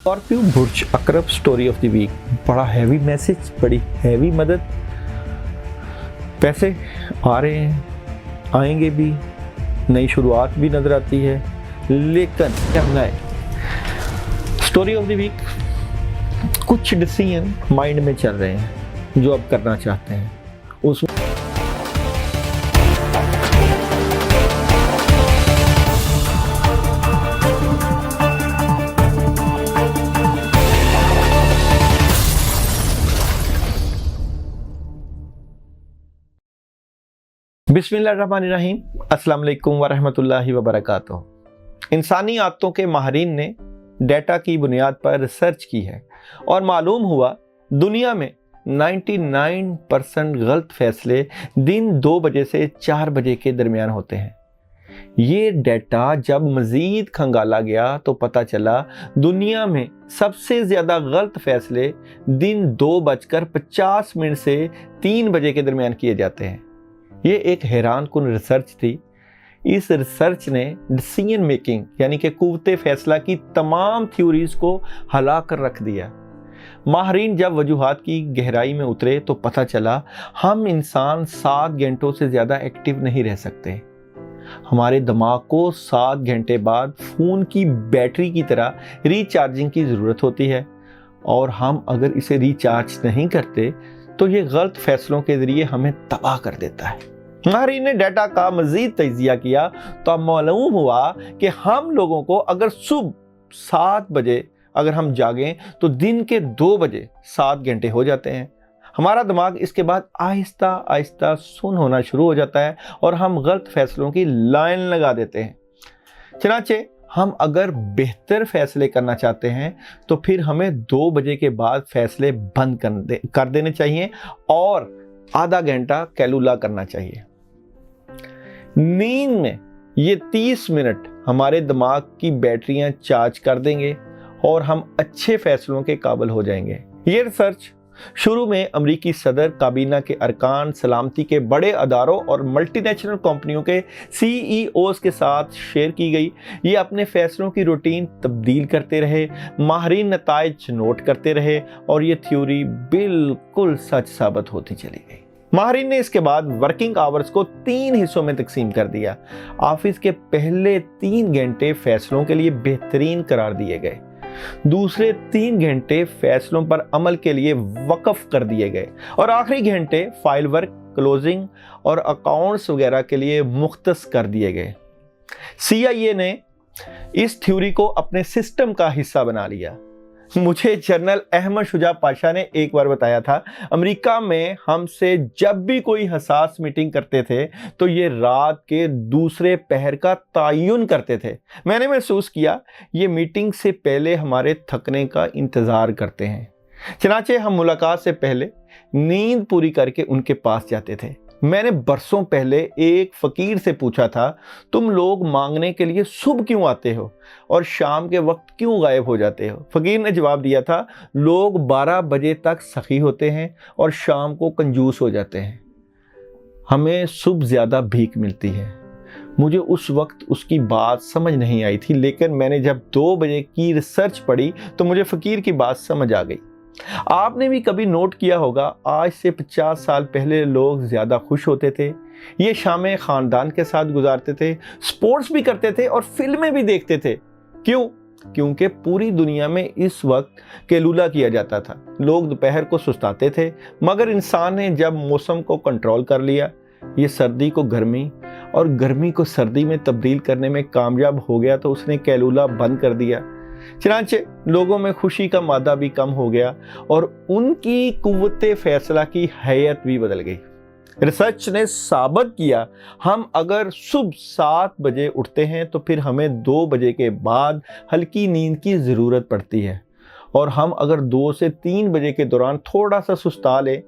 Scorpio बुर्ज अकरब story of the week. बड़ा हैवी मैसेज, बड़ी हैवी मदद। पैसे आ रहे हैं, आएंगे भी, नई शुरुआत भी नजर आती है, लेकिन क्या होना है। स्टोरी ऑफ द वीक, कुछ डिसीजन माइंड में चल रहे हैं जो अब करना चाहते हैं। उसमें बिस्मिल्लाहिर्रहमानिर्रहीम, अस्सलाम वालेकुम वरहमतुल्लाहि वबरकातुहू। इंसानी आदतों के माहिरीन ने डेटा की बुनियाद पर रिसर्च की है और मालूम हुआ दुनिया में 99% गलत फैसले दिन 2 बजे से 4 बजे के दरमियान होते हैं। ये डेटा जब मज़ीद खंगाला गया तो पता चला दुनिया में सबसे ज़्यादा गलत फैसले दिन 2:50 से 3 बजे के दरमियान किए जाते हैं। ये एक हैरान कुन रिसर्च थी। इस रिसर्च ने डिसीजन मेकिंग यानी कि कुव्वते फैसला की तमाम थ्योरीज को हिला कर रख दिया। माहिरीन जब वजूहात की गहराई में उतरे तो पता चला हम इंसान 7 घंटों से ज़्यादा एक्टिव नहीं रह सकते। हमारे दिमाग को 7 घंटे बाद फ़ोन की बैटरी की तरह रिचार्जिंग की ज़रूरत होती है, और हम अगर इसे रिचार्ज नहीं करते तो ये गलत फैसलों के ज़रिए हमें तबाह कर देता है। माहिरीन ने डाटा का मज़ीद तजिया किया तो अब मालूम हुआ कि हम लोगों को अगर सुबह 7 बजे अगर हम जागें तो दिन के 2 बजे 7 घंटे हो जाते हैं। हमारा दिमाग इसके बाद आहिस्ता आहिस्ता सुन होना शुरू हो जाता है और हम गलत फैसलों की लाइन लगा देते हैं। चनाचे हम अगर बेहतर फैसले करना चाहते हैं तो फिर हमें 2 बजे के बाद फैसले बंद कर देने चाहिए और आधा घंटा कैलुला करना चाहिए। नींद में ये 30 मिनट हमारे दिमाग की बैटरियां चार्ज कर देंगे और हम अच्छे फैसलों के काबिल हो जाएंगे। ये रिसर्च शुरू में अमेरिकी सदर काबीना के अरकान, सलामती के बड़े अदारों और मल्टीनेशनल कंपनियों के CEOs के साथ शेयर की गई। ये अपने फैसलों की रूटीन तब्दील करते रहे, माहिरीन नताइज नोट करते रहे और ये थ्योरी बिल्कुल सच साबित होती चली गई। माहिरीन ने इसके बाद वर्किंग आवर्स को 3 हिस्सों में तकसीम कर दिया। ऑफिस के पहले 3 घंटे फैसलों के लिए बेहतरीन करार दिए गए, दूसरे 3 घंटे फैसलों पर अमल के लिए वक्फ कर दिए गए और आखिरी घंटे फाइल वर्क, क्लोजिंग और अकाउंट्स वगैरह के लिए मुख्तस कर दिए गए। CIA ने इस थ्योरी को अपने सिस्टम का हिस्सा बना लिया। मुझे जनरल अहमद शुजा पाशा ने एक बार बताया था, अमेरिका में हमसे जब भी कोई हसास मीटिंग करते थे तो ये रात के दूसरे पहर का तयन करते थे। मैंने महसूस किया ये मीटिंग से पहले हमारे थकने का इंतज़ार करते हैं। चनाचे हम मुलाकात से पहले नींद पूरी करके उनके पास जाते थे। मैंने बरसों पहले एक फ़कीर से पूछा था, तुम लोग मांगने के लिए सुबह क्यों आते हो और शाम के वक्त क्यों गायब हो जाते हो? फ़कीर ने जवाब दिया था, लोग 12 बजे तक सखी होते हैं और शाम को कंजूस हो जाते हैं। हमें सुबह ज़्यादा भीख मिलती है। मुझे उस वक्त उसकी बात समझ नहीं आई थी, लेकिन मैंने जब 2 बजे की रिसर्च पढ़ी तो मुझे फ़कीर की बात समझ आ गई। आपने भी कभी नोट किया होगा, आज से 50 साल पहले लोग ज़्यादा खुश होते थे। ये शामें ख़ानदान के साथ गुजारते थे, स्पोर्ट्स भी करते थे और फिल्में भी देखते थे। क्यों? क्योंकि पूरी दुनिया में इस वक्त कैलुला किया जाता था। लोग दोपहर को सुस्ताते थे, मगर इंसान ने जब मौसम को कंट्रोल कर लिया, ये सर्दी को गर्मी और गर्मी को सर्दी में तब्दील करने में कामयाब हो गया तो उसने कैलुला बंद कर दिया। चनाचे लोगों में खुशी का मादा भी कम हो गया और उनकी कुव्वते फैसला की हैयत भी बदल गई। रिसर्च ने साबित किया, हम अगर सुबह 7 बजे उठते हैं तो फिर हमें 2 बजे के बाद हल्की नींद की ज़रूरत पड़ती है, और हम अगर 2 से 3 बजे के दौरान थोड़ा सा सुस्ता लें,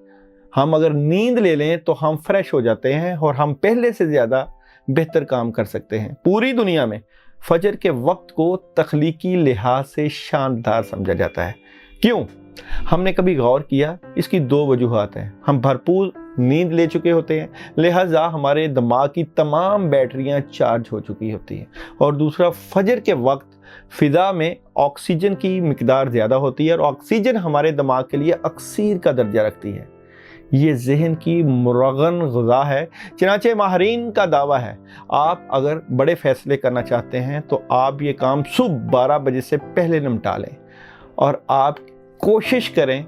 हम अगर नींद ले लें तो हम फ्रेश हो जाते हैं और हम पहले से ज़्यादा बेहतर काम कर सकते हैं। पूरी दुनिया में फजर के वक्त को तख्लीकी लिहाज से शानदार समझा जाता है। क्यों? हमने कभी गौर किया? इसकी 2 वजूहात हैं। हम भरपूर नींद ले चुके होते हैं, लिहाजा हमारे दिमाग की तमाम बैटरियां चार्ज हो चुकी होती हैं, और दूसरा, फजर के वक्त फ़िज़ा में ऑक्सीजन की मिकदार ज़्यादा होती है और ऑक्सीजन हमारे दिमाग के लिए अक्सीर का दर्जा रखती है। ये ज़हन की मुरगन ग़िज़ा है। चनाचे माहिरीन का दावा है, आप अगर बड़े फ़ैसले करना चाहते हैं तो आप ये काम सुबह 12 बजे से पहले निपटा लें और आप कोशिश करें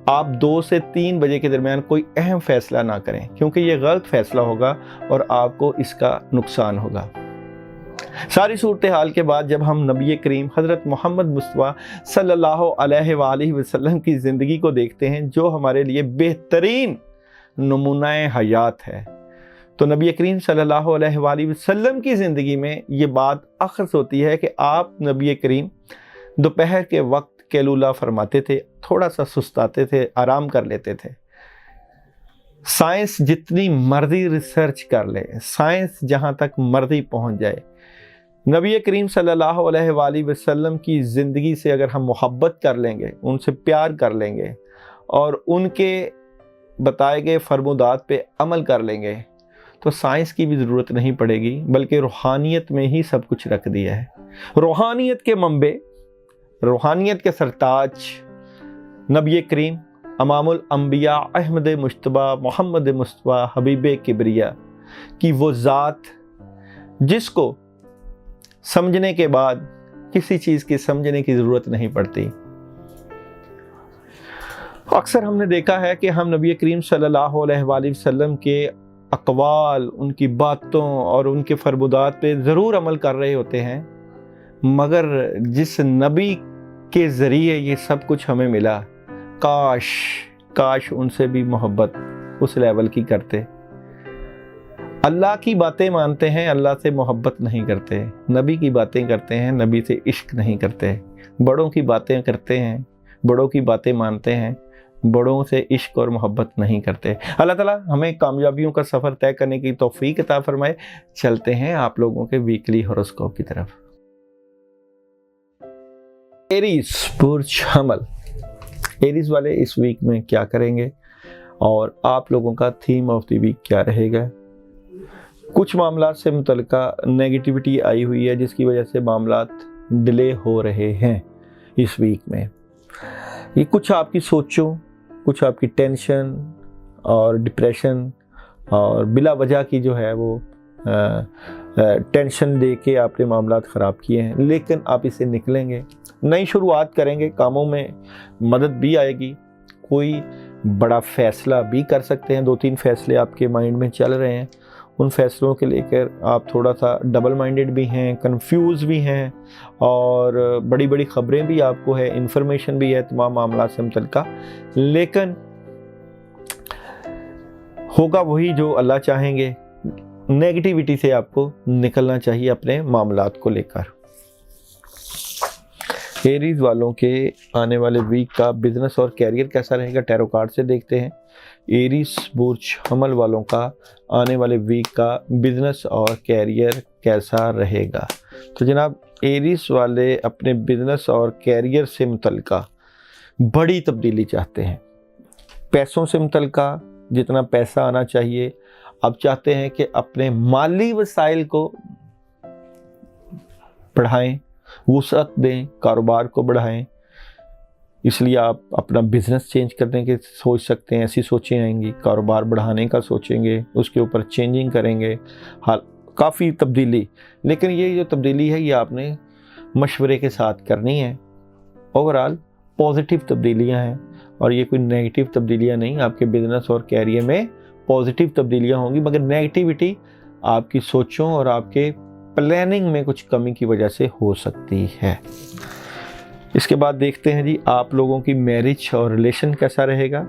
आप 2 से 3 बजे के दरमियान कोई अहम फ़ैसला ना करें, क्योंकि ये गलत फ़ैसला होगा और आपको इसका नुकसान होगा। सारी सूरत हाल के बाद जब हम नबी करीम हज़रत मोहम्मद मुस्तफ़ा सल्लल्लाहु अलैहि वसल्लम की ज़िंदगी को देखते हैं, जो हमारे लिए बेहतरीन नमूनाए हयात है, तो नबी करीम सल्लल्लाहु अलैहि वसल्लम की ज़िंदगी में ये बात अख़ज़ होती है कि आप नबी करीम दोपहर के वक्त कैलूला फरमाते थे, थोड़ा सा सुस्ताते थे, आराम कर लेते थे। साइंस जितनी मर्ज़ी रिसर्च कर ले, साइंस जहाँ तक मर्ज़ी पहुँच जाए, नबी करीम सल्लल्लाहु अलैहि वसल्लम की ज़िंदगी से अगर हम मोहब्बत कर लेंगे, उनसे प्यार कर लेंगे और उनके बताए गए फरमुदात पे अमल कर लेंगे, तो साइंस की भी ज़रूरत नहीं पड़ेगी, बल्कि रूहानियत में ही सब कुछ रख दिया है। रूहानियत के मंबे, रूहानियत के सरताज नबी करीम इमामुल अंबिया अहमद मुश्तबा मोहम्मद मुस्तफ़ा हबीब किबरिया की वो ज़ात जिसको समझने के बाद किसी चीज़ की समझने की ज़रूरत नहीं पड़ती। अक्सर हमने देखा है कि हम नबी करीम सल्लल्लाहु अलैहि वसल्लम के अक़वाल, उनकी बातों और उनके फरमुदात पे ज़रूर अमल कर रहे होते हैं, मगर जिस नबी के ज़रिए ये सब कुछ हमें मिला, काश उनसे भी मोहब्बत उस लेवल की करते। अल्लाह की बातें मानते हैं, अल्लाह से मोहब्बत नहीं करते। नबी की बातें करते हैं, नबी से इश्क नहीं करते। बड़ों की बातें करते हैं, बड़ों की बातें मानते हैं, बड़ों से इश्क और मोहब्बत नहीं करते। अल्लाह ताला हमें कामयाबियों का सफ़र तय करने की तौफीक अता फरमाए। चलते हैं आप लोगों के वीकली हॉरोस्कोप की तरफ। एरीज बुर्ज हमल, एरीज वाले इस वीक में क्या करेंगे और आप लोगों का थीम ऑफ द वीक क्या रहेगा। कुछ मामला से मुतल्लिका नेगेटिविटी आई हुई है, जिसकी वजह से मामलात डिले हो रहे हैं इस वीक में। ये कुछ आपकी सोचों, कुछ आपकी टेंशन और डिप्रेशन और बिला वजह की जो है वो टेंशन दे के आपने मामलात ख़राब किए हैं, लेकिन आप इससे निकलेंगे, नई शुरुआत करेंगे, कामों में मदद भी आएगी, कोई बड़ा फ़ैसला भी कर सकते हैं। 2-3 फ़ैसले आपके माइंड में चल रहे हैं, उन फैसलों के लेकर आप थोड़ा सा डबल माइंडेड भी हैं, कंफ्यूज भी हैं और बड़ी बड़ी ख़बरें भी आपको है, इन्फॉर्मेशन भी है तमाम मामला से मुतल्लिका, लेकिन होगा वही जो अल्लाह चाहेंगे। नेगेटिविटी से आपको निकलना चाहिए अपने मामलात को लेकर। एरीज वालों के आने वाले वीक का बिजनेस और कैरियर कैसा रहेगा, टैरो कार्ड से देखते हैं। एरीज बुर्ज हमल वालों का आने वाले वीक का बिजनेस और कैरियर कैसा रहेगा। तो जनाब, एरीज वाले अपने बिजनेस और कैरियर से मुतल्लिका बड़ी तब्दीली चाहते हैं। पैसों से मुतल्लिका जितना पैसा आना चाहिए, अब चाहते हैं कि अपने माली वसाइल को बढ़ाएं, वुसअत दें, कारोबार को बढ़ाएं। इसलिए आप अपना बिज़नेस चेंज करने के सोच सकते हैं, ऐसी सोचें आएंगी। कारोबार बढ़ाने का सोचेंगे, उसके ऊपर चेंजिंग करेंगे, हाल काफ़ी तब्दीली। लेकिन ये जो तब्दीली है ये आपने मशवरे के साथ करनी है। ओवरऑल पॉजिटिव तब्दीलियां हैं और ये कोई नेगेटिव तब्दीलियां नहीं। आपके बिज़नेस और कैरियर में पॉजिटिव तब्दीलियां होंगी, मगर नेगेटिविटी आपकी सोचों और आपके प्लानिंग में कुछ कमी की वजह से हो सकती है। इसके बाद देखते हैं जी आप लोगों की मैरिज और रिलेशन कैसा रहेगा।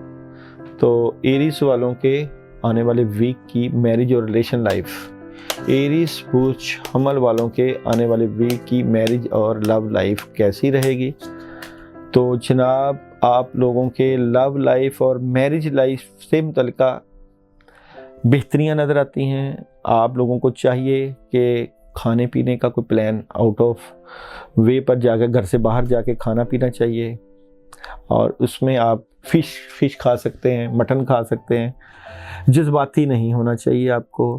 तो एरीज वालों के आने वाले वीक की मैरिज और रिलेशन लाइफ, एरीज बुर्ज हमल वालों के आने वाले वीक की मैरिज और लव लाइफ कैसी रहेगी। तो जनाब, आप लोगों के लव लाइफ और मैरिज लाइफ से मुतल्लिका बेहतरियाँ नज़र आती हैं। आप लोगों को चाहिए कि खाने पीने का कोई प्लान आउट ऑफ वे पर जाकर, घर से बाहर जाके खाना पीना चाहिए और उसमें आप फ़िश खा सकते हैं, मटन खा सकते हैं। जज्बाती नहीं होना चाहिए आपको।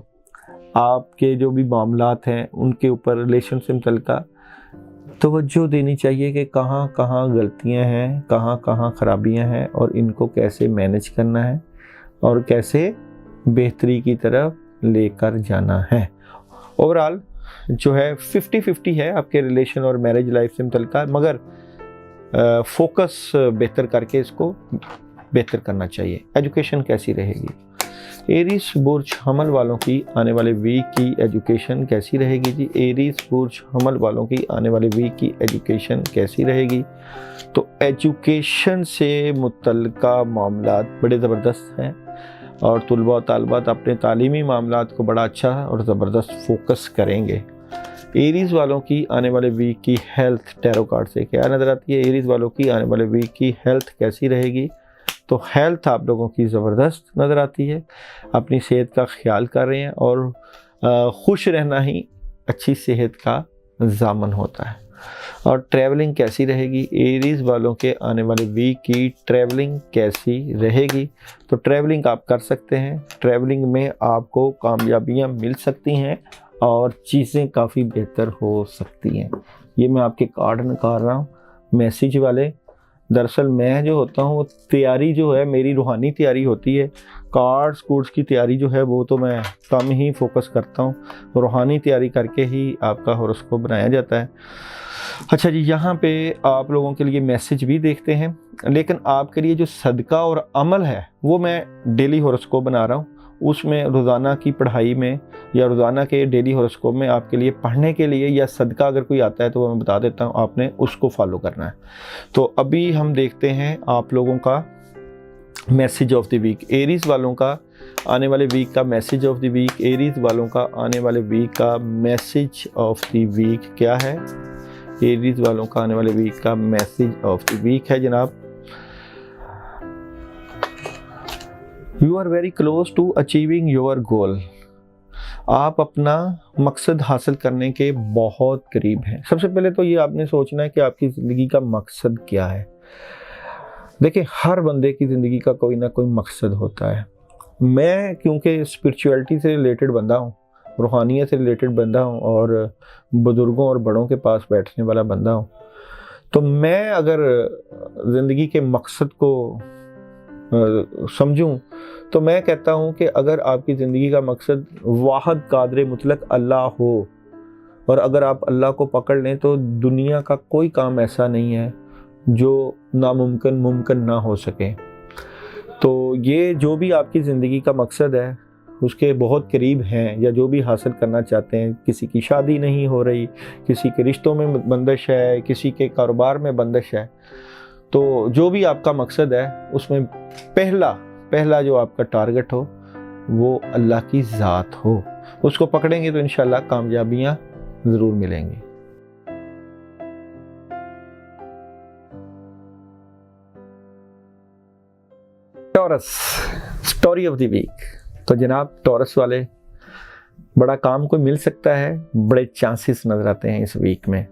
आपके जो भी मामलात हैं उनके ऊपर रिलेशन से मुतल्लिका तवज्जो देनी चाहिए कि कहाँ कहाँ गलतियाँ हैं, कहाँ कहाँ खराबियाँ हैं और इनको कैसे मैनेज करना है और कैसे बेहतरी की तरफ लेकर जाना है। ओवरऑल जो है 50-50 है आपके रिलेशन और मैरिज लाइफ से मुतल्लिका, मगर फोकस बेहतर करके इसको बेहतर करना चाहिए। एजुकेशन कैसी रहेगी? एरीज बुर्ज हमल वालों की आने वाले वीक की एजुकेशन कैसी रहेगी जी? एरीज बुर्ज हमल वालों की आने वाले वीक की एजुकेशन कैसी रहेगी? तो एजुकेशन से मुतल्लिका मामलात बड़े ज़बरदस्त हैं और तुलबा और तालिबात अपने तालीमी मामलात को बड़ा अच्छा और ज़बरदस्त फोकस करेंगे। एरीज वालों की आने वाले वीक की हेल्थ टैरो कार्ड से क्या नज़र आती है? एरीज वालों की आने वाले वीक की हेल्थ कैसी रहेगी? तो हेल्थ आप लोगों की ज़बरदस्त नज़र आती है, अपनी सेहत का ख्याल कर रहे हैं और खुश रहना ही अच्छी सेहत का ज़ामन होता है। और ट्रैवलिंग कैसी रहेगी? एरीज वालों के आने वाले वीक की ट्रैवलिंग कैसी रहेगी? तो ट्रैवलिंग आप कर सकते हैं, ट्रैवलिंग में आपको कामयाबियां मिल सकती हैं और चीज़ें काफ़ी बेहतर हो सकती हैं। ये मैं आपके कार्ड निकाल रहा हूँ मैसेज वाले। दरअसल मैं जो होता हूँ वो तैयारी जो है मेरी रूहानी तैयारी होती है, कार्ड्स कोर्स की तैयारी जो है वो तो मैं कम ही फोकस करता हूँ, रूहानी तैयारी करके ही आपका हॉरोस्कोप बनाया जाता है। अच्छा जी, यहाँ पे आप लोगों के लिए मैसेज भी देखते हैं, लेकिन आपके लिए जो सदका और अमल है वो मैं डेली हॉरोस्कोप बना रहा हूँ। उसमें रोज़ाना की पढ़ाई में या रोज़ाना के डेली हॉरोस्कोप में आपके लिए पढ़ने के लिए या सदका अगर कोई आता है तो वो मैं बता देता हूँ, आपने उसको फॉलो करना है। तो अभी हम देखते हैं आप लोगों का message of the week. Aries वालों का आने वाले वीक का message of the week. Aries वालों का आने वाले वीक का मैसेज ऑफ द वीक क्या है? एरीज वालों का आने वाले वीक का मैसेज ऑफ द वीक है जनाब, you are very close to achieving your goal. आप अपना मकसद हासिल करने के बहुत करीब हैं। सबसे पहले तो ये आपने सोचना है कि आपकी ज़िंदगी का मकसद क्या है। देखिए, हर बंदे की ज़िंदगी का कोई ना कोई मकसद होता है। मैं क्योंकि स्पिरिचुअलिटी से रिलेटेड बंदा हूँ, रूहानियत से रिलेटेड बंदा हूँ और बुज़ुर्गों और बड़ों के पास बैठने वाला बंदा हूँ, तो मैं अगर ज़िंदगी के मकसद को समझूं तो मैं कहता हूं कि अगर आपकी ज़िंदगी का मकसद वाहिद कादिर मुतलक अल्लाह हो और अगर आप अल्लाह को पकड़ लें तो दुनिया का कोई काम ऐसा नहीं है जो नामुमकिन मुमकिन ना हो सके। तो ये जो भी आपकी ज़िंदगी का मकसद है उसके बहुत करीब हैं, या जो भी हासिल करना चाहते हैं, किसी की शादी नहीं हो रही, किसी के रिश्तों में बंदिश है, किसी के कारोबार में बंदिश है, तो जो भी आपका मकसद है उसमें पहला जो आपका टारगेट हो वो अल्लाह की ज़ात हो, उसको पकड़ेंगे तो इंशाल्लाह कामयाबियां ज़रूर मिलेंगी। Taurus story of the week. तो जनाब टॉरस वाले, बड़ा काम कोई मिल सकता है, बड़े चांसेस नज़र आते हैं इस वीक में।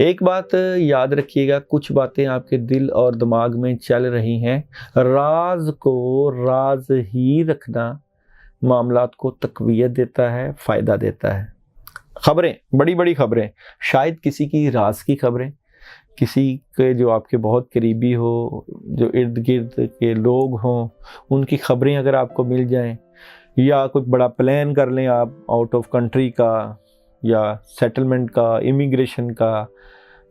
एक बात याद रखिएगा, कुछ बातें आपके दिल और दिमाग में चल रही हैं, राज को राज ही रखना मामलात को तकवीयत देता है, फ़ायदा देता है। खबरें, बड़ी बड़ी खबरें, शायद किसी की राज की खबरें, किसी के जो आपके बहुत करीबी हो, जो इर्द गिर्द के लोग हों, उनकी खबरें अगर आपको मिल जाएं, या कोई बड़ा प्लान कर लें आप आउट ऑफ कंट्री का या सेटलमेंट का, इमिग्रेशन का,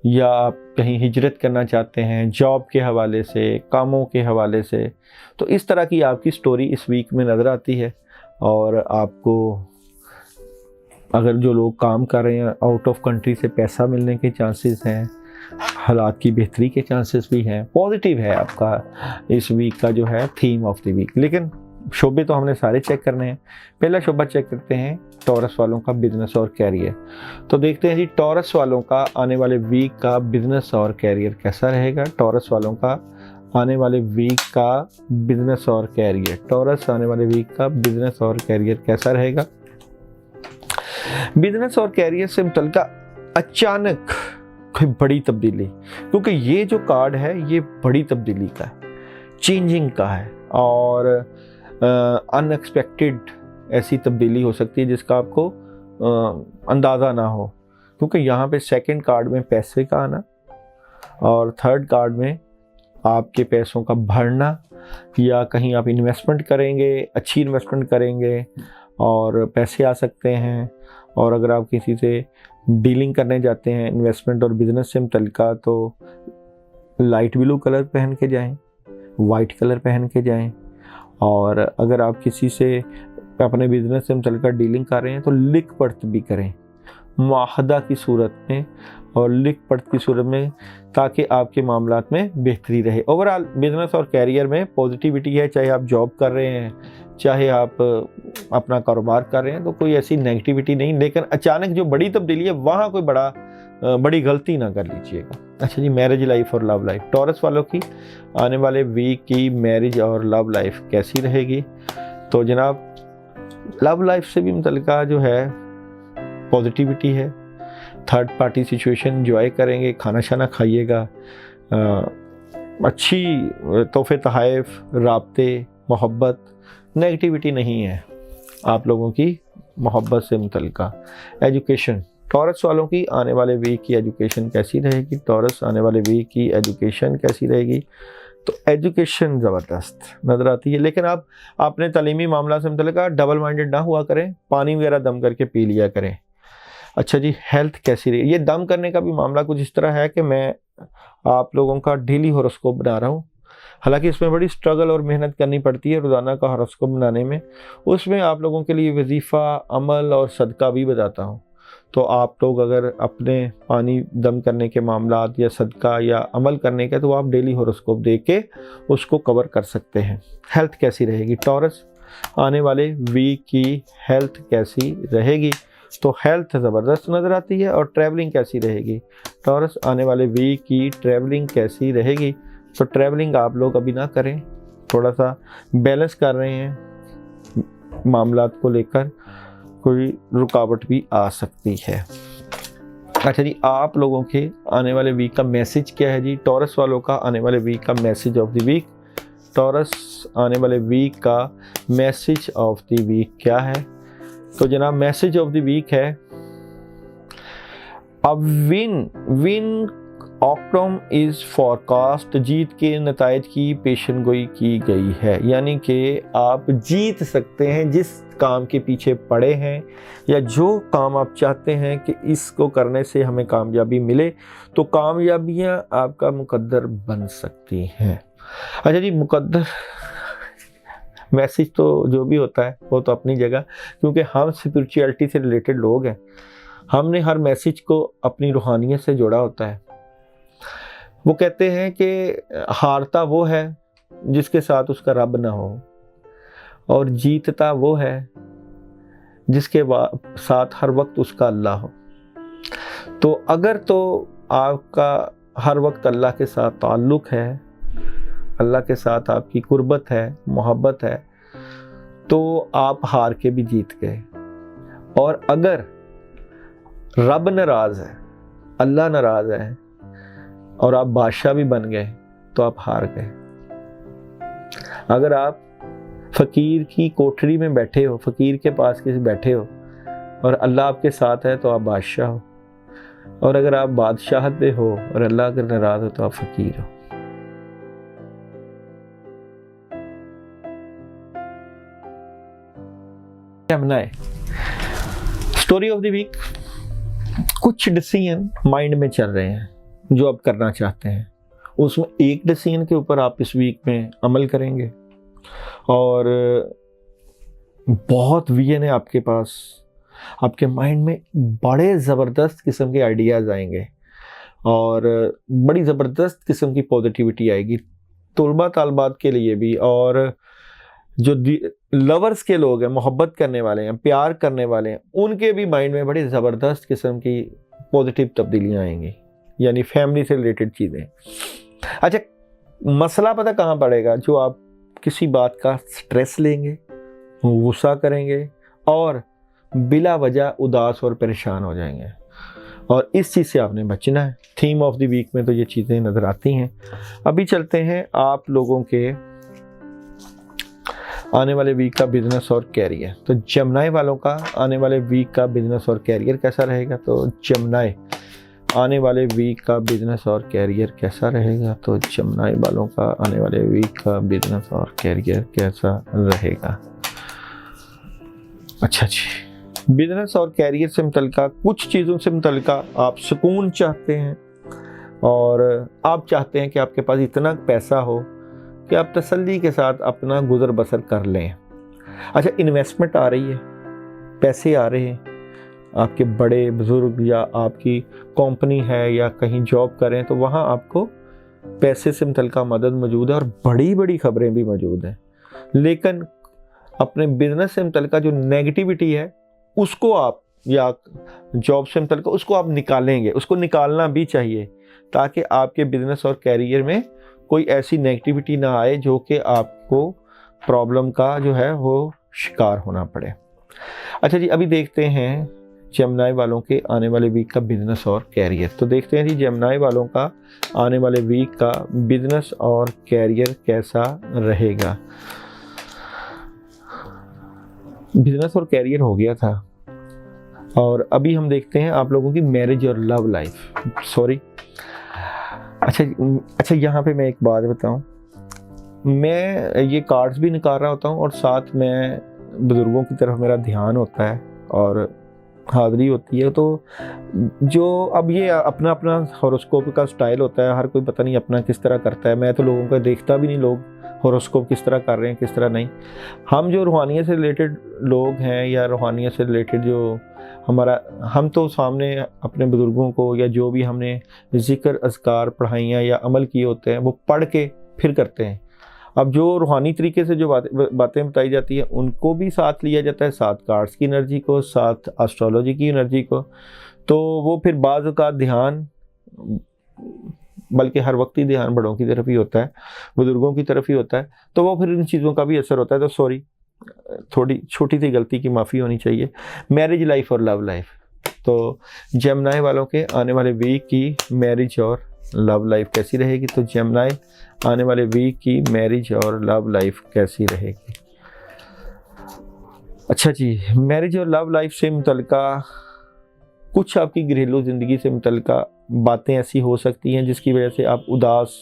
या आप कहीं हिजरत करना चाहते हैं जॉब के हवाले से, कामों के हवाले से, तो इस तरह की आपकी स्टोरी इस वीक में नज़र आती है। और आपको अगर जो लोग काम कर रहे हैं आउट ऑफ कंट्री से पैसा मिलने के चांसेस हैं, हालात की बेहतरी के चांसेस भी हैं। पॉजिटिव है आपका इस वीक का जो है थीम ऑफ द वीक। लेकिन शोबे तो हमने सारे चेक करने हैं। पहला शोबा चेक करते हैं टॉरस वालों का बिजनेस और कैरियर। तो देखते हैं जी टॉरस वालों का आने वाले वीक का बिजनेस और कैरियर कैसा रहेगा। टॉरस वालों का आने वाले वीक का बिजनेस और कैरियर, टॉरस आने वाले वीक का बिजनेस और कैरियर कैसा रहेगा। बिजनेस और कैरियर से मुतल्लिका अचानक कोई बड़ी तब्दीली, क्योंकि ये जो कार्ड है ये बड़ी तब्दीली का है, चेंजिंग का है, और अनएक्सपेक्टेड ऐसी तब्दीली हो सकती है जिसका आपको अंदाज़ा ना हो, क्योंकि यहाँ पे सेकंड कार्ड में पैसे का आना और थर्ड कार्ड में आपके पैसों का भरना, या कहीं आप इन्वेस्टमेंट करेंगे, अच्छी इन्वेस्टमेंट करेंगे और पैसे आ सकते हैं। और अगर आप किसी से डीलिंग करने जाते हैं इन्वेस्टमेंट और बिजनेस से मुतल्लिका, तो लाइट ब्लू कलर पहन के जाएं, वाइट कलर पहन के जाएं। और अगर आप किसी से अपने बिजनेस से मुतल्लिका डीलिंग कर रहे हैं तो लिख पढ़त भी करें मुआहदा की सूरत में और लिख पढ़त की सूरत में, ताकि आपके मामलात में बेहतरी रहे। ओवरऑल बिजनेस और कैरियर में पॉजिटिविटी है, चाहे आप जॉब कर रहे हैं, चाहे आप अपना कारोबार कर रहे हैं, तो कोई ऐसी नेगेटिविटी नहीं। लेकिन अचानक जो बड़ी तब्दीली है वहाँ कोई बड़ी गलती ना कर लीजिएगा। अच्छा जी, मैरिज लाइफ और लव लाइफ। टॉरस वालों की आने वाले वीक की मैरिज और लव लाइफ कैसी रहेगी? तो जनाब लव लाइफ से भी मुतल्लिका जो है पॉजिटिविटी है। थर्ड पार्टी सिचुएशन एंजॉय करेंगे, खाना शाना खाइएगा, अच्छी तोहफे तहाइफ, राब्ते, मोहब्बत, नेगेटिविटी नहीं है आप लोगों की मोहब्बत से मुतल्लिका। एजुकेशन, टॉरस वालों की आने वाले वीक की एजुकेशन कैसी रहेगी? टॉरस आने वाले वीक की एजुकेशन कैसी रहेगी? तो एजुकेशन ज़बरदस्त नज़र आती है, लेकिन आप अपने तालीमी मामला से मुतल्लिका डबल माइंडेड ना हुआ करें, पानी वगैरह दम करके पी लिया करें। अच्छा जी, हेल्थ कैसी रही? ये दम करने का भी मामला कुछ इस तरह है कि मैं आप लोगों का डेली हॉरोस्कोप बना रहा हूँ। हालांकि इसमें बड़ी स्ट्रगल और मेहनत करनी पड़ती है रोज़ाना का हॉरोस्कोप बनाने में। उसमें आप लोगों के लिए वजीफ़ा, अमल और सदका भी बताता हूँ। तो आप लोग अगर अपने पानी दम करने के मामलात या सदका या अमल करने के, तो आप डेली हॉरोस्कोप देख के उसको कवर कर सकते हैं। हेल्थ कैसी रहेगी? टॉरस आने वाले वीक की हेल्थ कैसी रहेगी? तो हेल्थ ज़बरदस्त नज़र आती है। और ट्रैवलिंग कैसी रहेगी? टॉरस आने वाले वीक की ट्रैवलिंग कैसी रहेगी? तो ट्रैवलिंग आप लोग अभी ना करें, थोड़ा सा बैलेंस कर रहे हैं मामलात को लेकर, कोई रुकावट भी आ सकती है। अच्छा जी, आप लोगों के आने वाले वीक का मैसेज क्या है जी? टॉरस वालों का आने वाले वीक का message of the week. Taurus आने वाले वीक का मैसेज ऑफ द वीक क्या है? तो जनाब मैसेज ऑफ द वीक है, a win outcome is forecast. जीत के नताइज की पेशन गोई की गई है, यानी कि आप जीत सकते हैं जिस काम के पीछे पड़े हैं, या जो काम आप चाहते हैं कि इसको करने से हमें कामयाबी मिले, तो कामयाबियां आपका मुकद्दर बन सकती हैं। अच्छा जी, मुकद्दर मैसेज तो जो भी होता है वो तो अपनी जगह, क्योंकि हम स्पिरिचुअलिटी से रिलेटेड लोग हैं, हमने हर मैसेज को अपनी रूहानियत से जोड़ा होता है। वो कहते हैं कि हारता वो है जिसके साथ उसका रब ना हो, और जीतता वो है जिसके साथ हर वक्त उसका अल्लाह हो। तो अगर तो आपका हर वक्त अल्लाह के साथ ताल्लुक़ है, अल्लाह के साथ आपकी कुर्बत है, मोहब्बत है, तो आप हार के भी जीत गए। और अगर रब नाराज़ है, अल्लाह नाराज़ है और आप बादशाह भी बन गए, तो आप हार गए। अगर आप फ़कीर की कोठरी में बैठे हो, फ़कीर के पास किसी बैठे हो और अल्लाह आपके साथ है, तो आप बादशाह हो। और अगर आप बादशाहत पे हो और अल्लाह अगर नाराज़ हो, तो आप फ़कीर हो। स्टोरी ऑफ द वीक, कुछ डिसीजन माइंड में चल रहे हैं जो आप करना चाहते हैं, उसमें एक डिसीजन के ऊपर आप इस वीक में अमल करेंगे और बहुत विजन है आपके पास, आपके माइंड में बड़े ज़बरदस्त किस्म के आइडियाज़ आएंगे और बड़ी ज़बरदस्त किस्म की पॉजिटिविटी आएगी तुलबा तालबात के लिए भी, और जो लवर्स के लोग हैं, मोहब्बत करने वाले हैं, प्यार करने वाले हैं, उनके भी माइंड में बड़ी ज़बरदस्त किस्म की पॉजिटिव तब्दीलियाँ आएंगी, यानी फैमिली से रिलेटेड चीज़ें। अच्छा, मसला पता कहाँ पड़ेगा? जो आप किसी बात का स्ट्रेस लेंगे, गुस्सा करेंगे और बिला वजह उदास और परेशान हो जाएंगे, और इस चीज़ से आपने बचना है। थीम ऑफ द वीक में तो ये चीज़ें नज़र आती हैं। अभी चलते हैं आप लोगों के आने वाले वीक का बिजनेस और कैरियर। तो जमनाई वालों का आने वाले वीक का बिजनेस और कैरियर कैसा रहेगा? तो जमनाई आने वाले वीक का बिजनेस और कैरियर कैसा रहेगा? तो जमनाई वालों का आने वाले वीक का बिजनेस और कैरियर कैसा रहेगा? अच्छा जी, बिजनेस और कैरियर से मुतल्लिका कुछ चीज़ों से मुतल्लिका आप सुकून चाहते हैं और आप चाहते हैं कि आपके पास इतना पैसा हो कि आप तसल्ली के साथ अपना गुजर बसर कर लें। अच्छा, इन्वेस्टमेंट आ रही है, पैसे आ रहे हैं, आपके बड़े बुजुर्ग या आपकी कंपनी है या कहीं जॉब करें तो वहाँ आपको पैसे से मुतल्लिका मदद मौजूद है और बड़ी बड़ी खबरें भी मौजूद हैं। लेकिन अपने बिजनेस से मुतल्लिका जो नेगेटिविटी है उसको आप, या जॉब से मुतल्लिका उसको आप निकालेंगे, उसको निकालना भी चाहिए ताकि आपके बिजनेस और कैरियर में कोई ऐसी नेगेटिविटी ना आए जो कि आपको प्रॉब्लम का जो है वो शिकार होना पड़े। अच्छा जी, अभी देखते हैं जेमिनी वालों के आने वाले वीक का बिजनेस और कैरियर। तो देखते हैं जी जेमिनी वालों का आने वाले वीक का बिजनेस और कैरियर कैसा रहेगा। बिजनेस और कैरियर हो गया था और अभी हम देखते हैं आप लोगों की मैरिज और लव लाइफ। सॉरी, अच्छा यहाँ पे मैं एक बात बताऊं, मैं ये कार्ड्स भी निकाल रहा होता हूँ और साथ में बुज़ुर्गों की तरफ मेरा ध्यान होता है और हाज़री होती है। तो जो अब ये अपना अपना हॉरोस्कोप का स्टाइल होता है, हर कोई पता नहीं अपना किस तरह करता है। मैं तो लोगों का देखता भी नहीं लोग हॉरोस्कोप किस तरह कर रहे हैं किस तरह नहीं। हम जो रूहानियत से रिलेटेड लोग हैं या रूहानियत से रिलेटेड जो हम तो सामने अपने बुज़ुर्गों को या जो भी हमने ज़िक्र अज़कार पढ़ाइयाँ या अमल किए होते हैं वो पढ़ के फिर करते हैं। अब जो रूहानी तरीके से जो बातें बताई जाती है उनको भी साथ लिया जाता है, साथ कार्ड्स की एनर्जी को, साथ एस्ट्रोलॉजी की एनर्जी को। तो वो फिर बाज़ का ध्यान, बल्कि हर वक्त ही ध्यान बड़ों की तरफ ही होता है, बुज़ुर्गों की तरफ ही होता है। तो वो फिर इन चीज़ों का भी असर होता है। तो सॉरी, थोड़ी छोटी सी गलती की माफ़ी होनी चाहिए। मैरिज लाइफ और लव लाइफ, तो जेमिनी वालों के आने वाले वीक की मैरिज और लव लाइफ कैसी रहेगी? तो जेमिनी आने वाले वीक की मैरिज और लव लाइफ कैसी रहेगी? अच्छा जी, मैरिज और लव लाइफ से मुतल्लिका कुछ आपकी घरेलू ज़िंदगी से मुतल्लिका बातें ऐसी हो सकती हैं जिसकी वजह से आप उदास,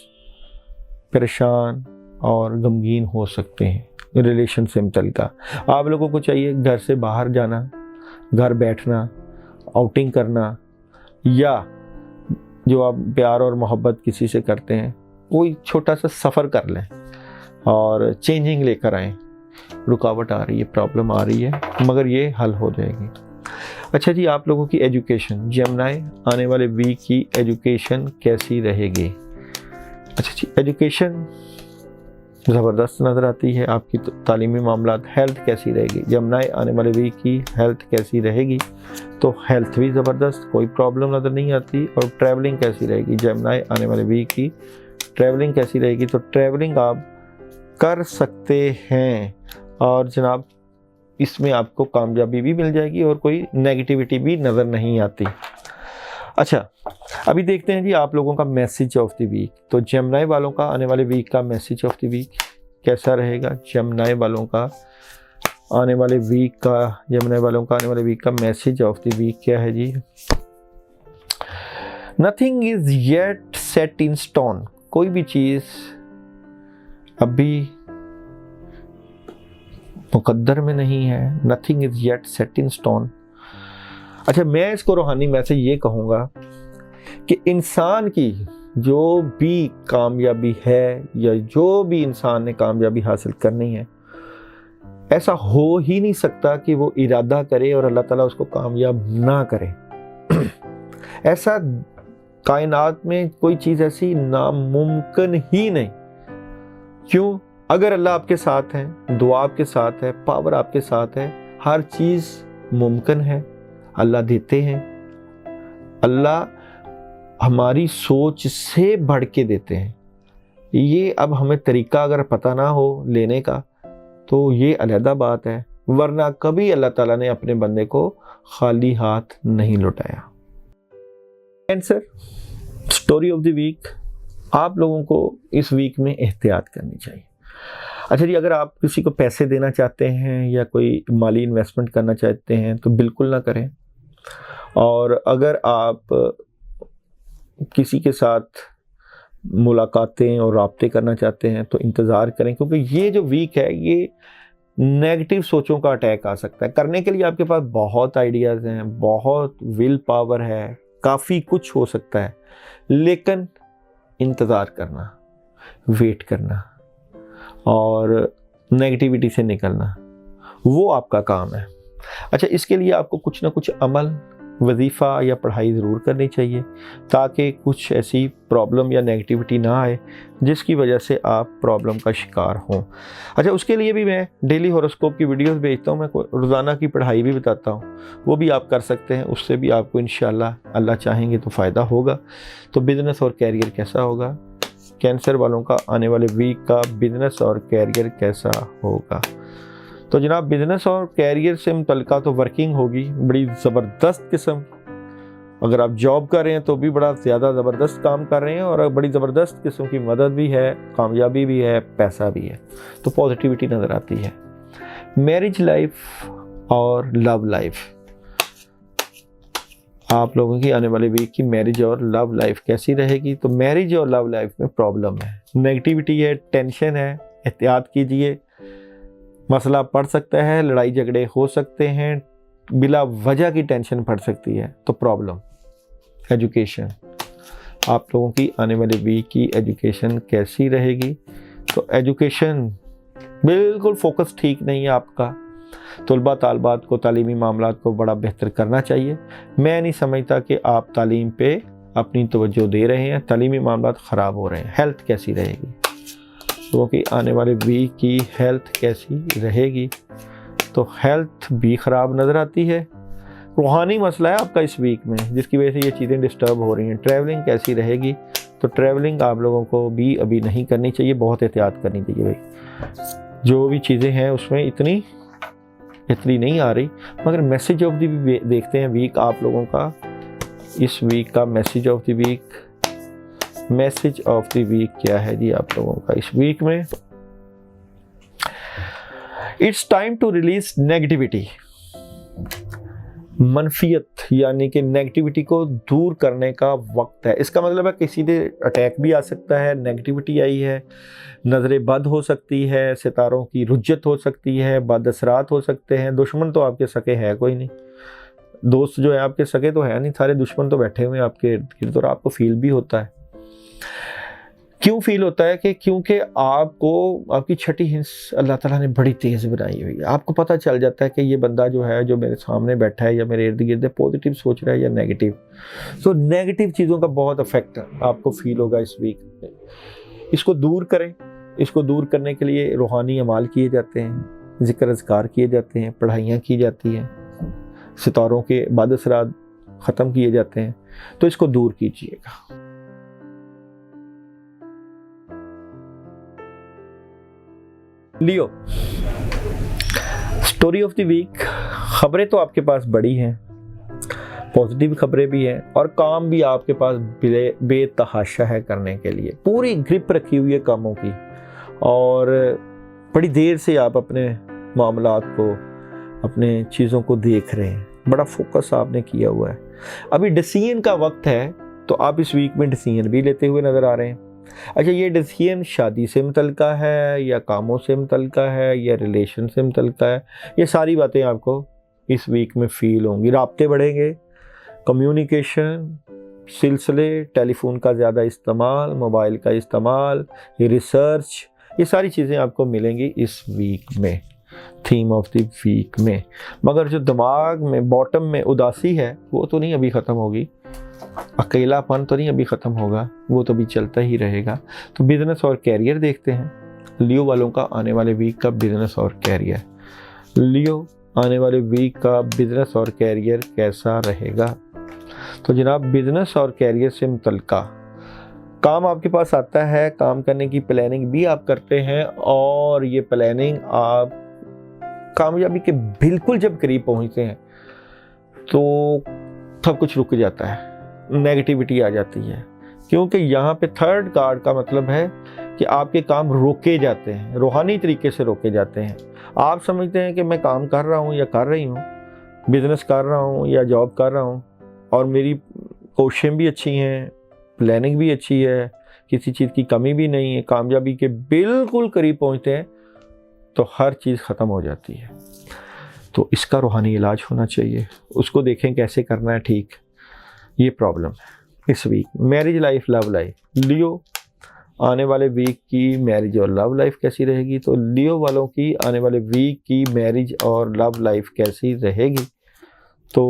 परेशान और गमगीन हो सकते हैं। रिलेशन से मुतल्लिका आप लोगों को चाहिए घर से बाहर जाना, घर बैठना, आउटिंग करना, या जो आप प्यार और मोहब्बत किसी से करते हैं कोई छोटा सा सफ़र कर लें और चेंजिंग लेकर आएँ। रुकावट आ रही है, प्रॉब्लम आ रही है, मगर ये हल हो जाएगी। अच्छा जी, आप लोगों की एजुकेशन, जेमिनी आने वाले वीक की एजुकेशन कैसी रहेगी? अच्छा जी, एजुकेशन ज़बरदस्त नज़र आती है आपकी। तालीमी मामलात, हेल्थ कैसी रहेगी? जेमिनी आने वाले वीक की हेल्थ कैसी रहेगी? तो हेल्थ भी ज़बरदस्त, कोई प्रॉब्लम नज़र नहीं आती। और ट्रैवलिंग कैसी रहेगी? जेमिनी आने वाले वीक की ट्रैवलिंग कैसी रहेगी? तो ट्रैवलिंग आप कर सकते हैं और जनाब इसमें आपको कामयाबी भी मिल जाएगी और कोई नेगेटिविटी भी नज़र नहीं आती। अच्छा, अभी देखते हैं जी आप लोगों का मैसेज ऑफ द वीक। तो जेमिनी वालों का आने वाले वीक का मैसेज ऑफ द वीक कैसा रहेगा? जेमिनी वालों का आने वाले वीक का मैसेज ऑफ द वीक क्या है जी? Nothing is yet set in stone. कोई भी चीज़ अभी मुकद्दर में नहीं है। Nothing is yet set in stone. अच्छा, मैं इसको रूहानी मैसेज ये कहूँगा कि इंसान की जो भी कामयाबी है या जो भी इंसान ने कामयाबी हासिल करनी है, ऐसा हो ही नहीं सकता कि वो इरादा करे और अल्लाह ताला उसको कामयाब ना करे। ऐसा कायनात में कोई चीज़ ऐसी नामुमकिन ही नहीं। क्यों? अगर अल्लाह आपके साथ है, दुआ आपके साथ है, पावर आपके साथ है, हर चीज़ मुमकिन है। अल्लाह देते हैं, अल्लाह हमारी सोच से बढ़ के देते हैं। ये अब हमें तरीका अगर पता ना हो लेने का तो ये अलहदा बात है, वरना कभी अल्लाह ताला ने अपने बंदे को खाली हाथ नहीं लौटाया। Answer, story of the week, आप लोगों को इस वीक में एहतियात करनी चाहिए। अच्छा जी, अगर आप किसी को पैसे देना चाहते हैं या कोई माली इन्वेस्टमेंट करना चाहते हैं तो बिल्कुल ना करें। और अगर आप किसी के साथ मुलाकातें और राब्ते करना चाहते हैं तो इंतज़ार करें, क्योंकि ये जो वीक है ये नेगेटिव सोचों का अटैक आ सकता है। करने के लिए आपके पास बहुत आइडियाज़ हैं, बहुत विल पावर है, काफ़ी कुछ हो सकता है, लेकिन इंतज़ार करना, वेट करना और नेगेटिविटी से निकलना, वो आपका काम है। अच्छा, इसके लिए आपको कुछ ना कुछ अमल, वजीफ़ा या पढ़ाई ज़रूर करनी चाहिए, ताकि कुछ ऐसी प्रॉब्लम या नेगेटिविटी ना आए जिसकी वजह से आप प्रॉब्लम का शिकार हों। अच्छा, उसके लिए भी मैं डेली हॉरोस्कोप की वीडियोस भेजता हूँ, मैं रोज़ाना की पढ़ाई भी बताता हूँ, वो भी आप कर सकते हैं। उससे भी आपको इंशाअल्लाह अल्लाह चाहेंगे तो फ़ायदा होगा। तो बिज़नेस और कैरियर कैसा होगा, कैंसर वालों का आने वाले वीक का बिज़नेस और कैरियर कैसा होगा? तो जनाब, बिज़नेस और कैरियर से मुतल्लिका तो वर्किंग होगी बड़ी ज़बरदस्त किस्म। अगर आप जॉब कर रहे हैं तो भी बड़ा ज़्यादा ज़बरदस्त काम कर रहे हैं, और बड़ी ज़बरदस्त किस्म की मदद भी है, कामयाबी भी है, पैसा भी है, तो पॉजिटिविटी नज़र आती है। मैरिज लाइफ और लव लाइफ, आप लोगों की आने वाले वीक की मैरिज और लव लाइफ कैसी रहेगी? तो मैरिज और लव लाइफ में प्रॉब्लम है, नेगेटिविटी है, टेंशन है, एहतियात कीजिए। मसला पड़ सकता है, लड़ाई झगड़े हो सकते हैं, बिला वजह की टेंशन पड़ सकती है, तो प्रॉब्लम। एजुकेशन, आप लोगों की आने वाले वीक की एजुकेशन कैसी रहेगी? तो एजुकेशन बिल्कुल फोकस ठीक नहीं है आपका। तलबा तालबात को तालीमी मामलात को बड़ा बेहतर करना चाहिए। मैं नहीं समझता कि आप तालीम पे अपनी तवज्जो दे रहे हैं, तालीमी मामलात ख़राब हो रहे हैं। हेल्थ कैसी रहेगी? क्योंकि आने वाले वीक की हेल्थ कैसी रहेगी? तो हेल्थ भी ख़राब नज़र आती है। रूहानी मसला है आपका इस वीक में, जिसकी वजह से ये चीज़ें डिस्टर्ब हो रही हैं। ट्रैवलिंग कैसी रहेगी? तो ट्रैवलिंग आप लोगों को भी अभी नहीं करनी चाहिए, बहुत एहतियात करनी चाहिए भाई। जो भी चीज़ें हैं उसमें इतनी नहीं आ रही, मगर मैसेज ऑफ द वीक देखते हैं वीक आप लोगों का। इस वीक का मैसेज ऑफ द वीक क्या है जी आप लोगों का इस वीक में? It's time to release negativity. मनफियत यानी कि नेगेटिविटी को दूर करने का वक्त है। इसका मतलब है किसी से अटैक भी आ सकता है, नेगेटिविटी आई है, नज़रें बद हो सकती है, सितारों की रुज्जत हो सकती है, बद असरात हो सकते हैं। दुश्मन तो आपके सके है कोई नहीं, दोस्त जो है आपके सके तो है नहीं, सारे दुश्मन तो बैठे हुए हैं आपके इर्द गिर्द, और आपको फील भी होता है। क्यों फील होता है? कि क्योंकि आपको आपकी छठी हिंस अल्लाह ताला ने बड़ी तेज़ बनाई हुई है। आपको पता चल जाता है कि ये बंदा जो है, जो मेरे सामने बैठा है या मेरे इर्द गिर्द है, पॉजिटिव सोच रहा है या नेगेटिव। तो नेगेटिव चीज़ों का बहुत इफेक्ट आपको फील होगा इस वीक में। इसको दूर करें। इसको दूर करने के लिए रूहानी अमाल किए जाते हैं, ज़िक्र अज़कार किए जाते हैं, पढ़ाइयाँ की जाती हैं, सितारों के बाद असरात ख़त्म किए जाते हैं। तो इसको दूर कीजिएगा। लियो, स्टोरी ऑफ द वीक। खबरें तो आपके पास बड़ी हैं, पॉजिटिव खबरें भी हैं, और काम भी आपके पास बेतहाशा है करने के लिए। पूरी ग्रिप रखी हुई है कामों की, और बड़ी देर से आप अपने मामलात को, अपने चीज़ों को देख रहे हैं, बड़ा फोकस आपने किया हुआ है। अभी डिसीजन का वक्त है, तो आप इस वीक में डिसीजन भी लेते हुए नज़र आ रहे हैं। अच्छा, ये डिसीजन शादी से मुतल्लिका है या कामों से मुतल्लिका है या रिलेशन से मुतल्लिका है? ये सारी बातें आपको इस वीक में फील होंगी। राब्ते बढ़ेंगे, कम्युनिकेशन, सिलसिले, टेलीफोन का ज़्यादा इस्तेमाल, मोबाइल का इस्तेमाल, रिसर्च, ये सारी चीज़ें आपको मिलेंगी इस वीक में, थीम ऑफ द वीक में। मगर जो दिमाग में बॉटम में उदासी है वो तो नहीं अभी ख़त्म होगी, अकेलापन तो नहीं अभी ख़त्म होगा, वो तो भी चलता ही रहेगा। तो बिज़नेस और कैरियर देखते हैं। लियो वालों का आने वाले वीक का बिज़नेस और कैरियर। लियो, आने वाले वीक का बिज़नेस और कैरियर कैसा रहेगा? तो जनाब, बिज़नेस और कैरियर से मुतल्लिका काम आपके पास आता है, काम करने की प्लानिंग भी आप करते हैं, और ये प्लानिंग आप कामयाबी के बिल्कुल जब करीब पहुंचते हैं तो सब कुछ रुक जाता है, नेगेटिविटी आ जाती है। क्योंकि यहाँ पे थर्ड कार्ड का मतलब है کہ آپ کے کام روکے جاتے ہیں، روحانی طریقے سے روکے جاتے ہیں۔ آپ سمجھتے ہیں کہ میں کام کر رہا ہوں یا کر رہی ہوں، بزنس کر رہا ہوں یا جاب کر رہا ہوں، اور میری کوششیں بھی اچھی ہیں، پلاننگ بھی اچھی ہے، کسی چیز کی کمی بھی نہیں ہے، کامیابی کے بالکل قریب پہنچتے ہیں تو ہر چیز ختم ہو جاتی ہے۔ تو اس کا روحانی علاج ہونا چاہیے، اس کو دیکھیں کیسے کرنا ہے ٹھیک۔ یہ پرابلم ہے اس ویک۔ میرج لائف، لو لائف، لیو آنے والے ویک کی میرج اور لو لائف کیسی رہے گی؟ تو لیو والوں کی آنے والے ویک کی میرج اور لو لائف کیسی رہے گی؟ تو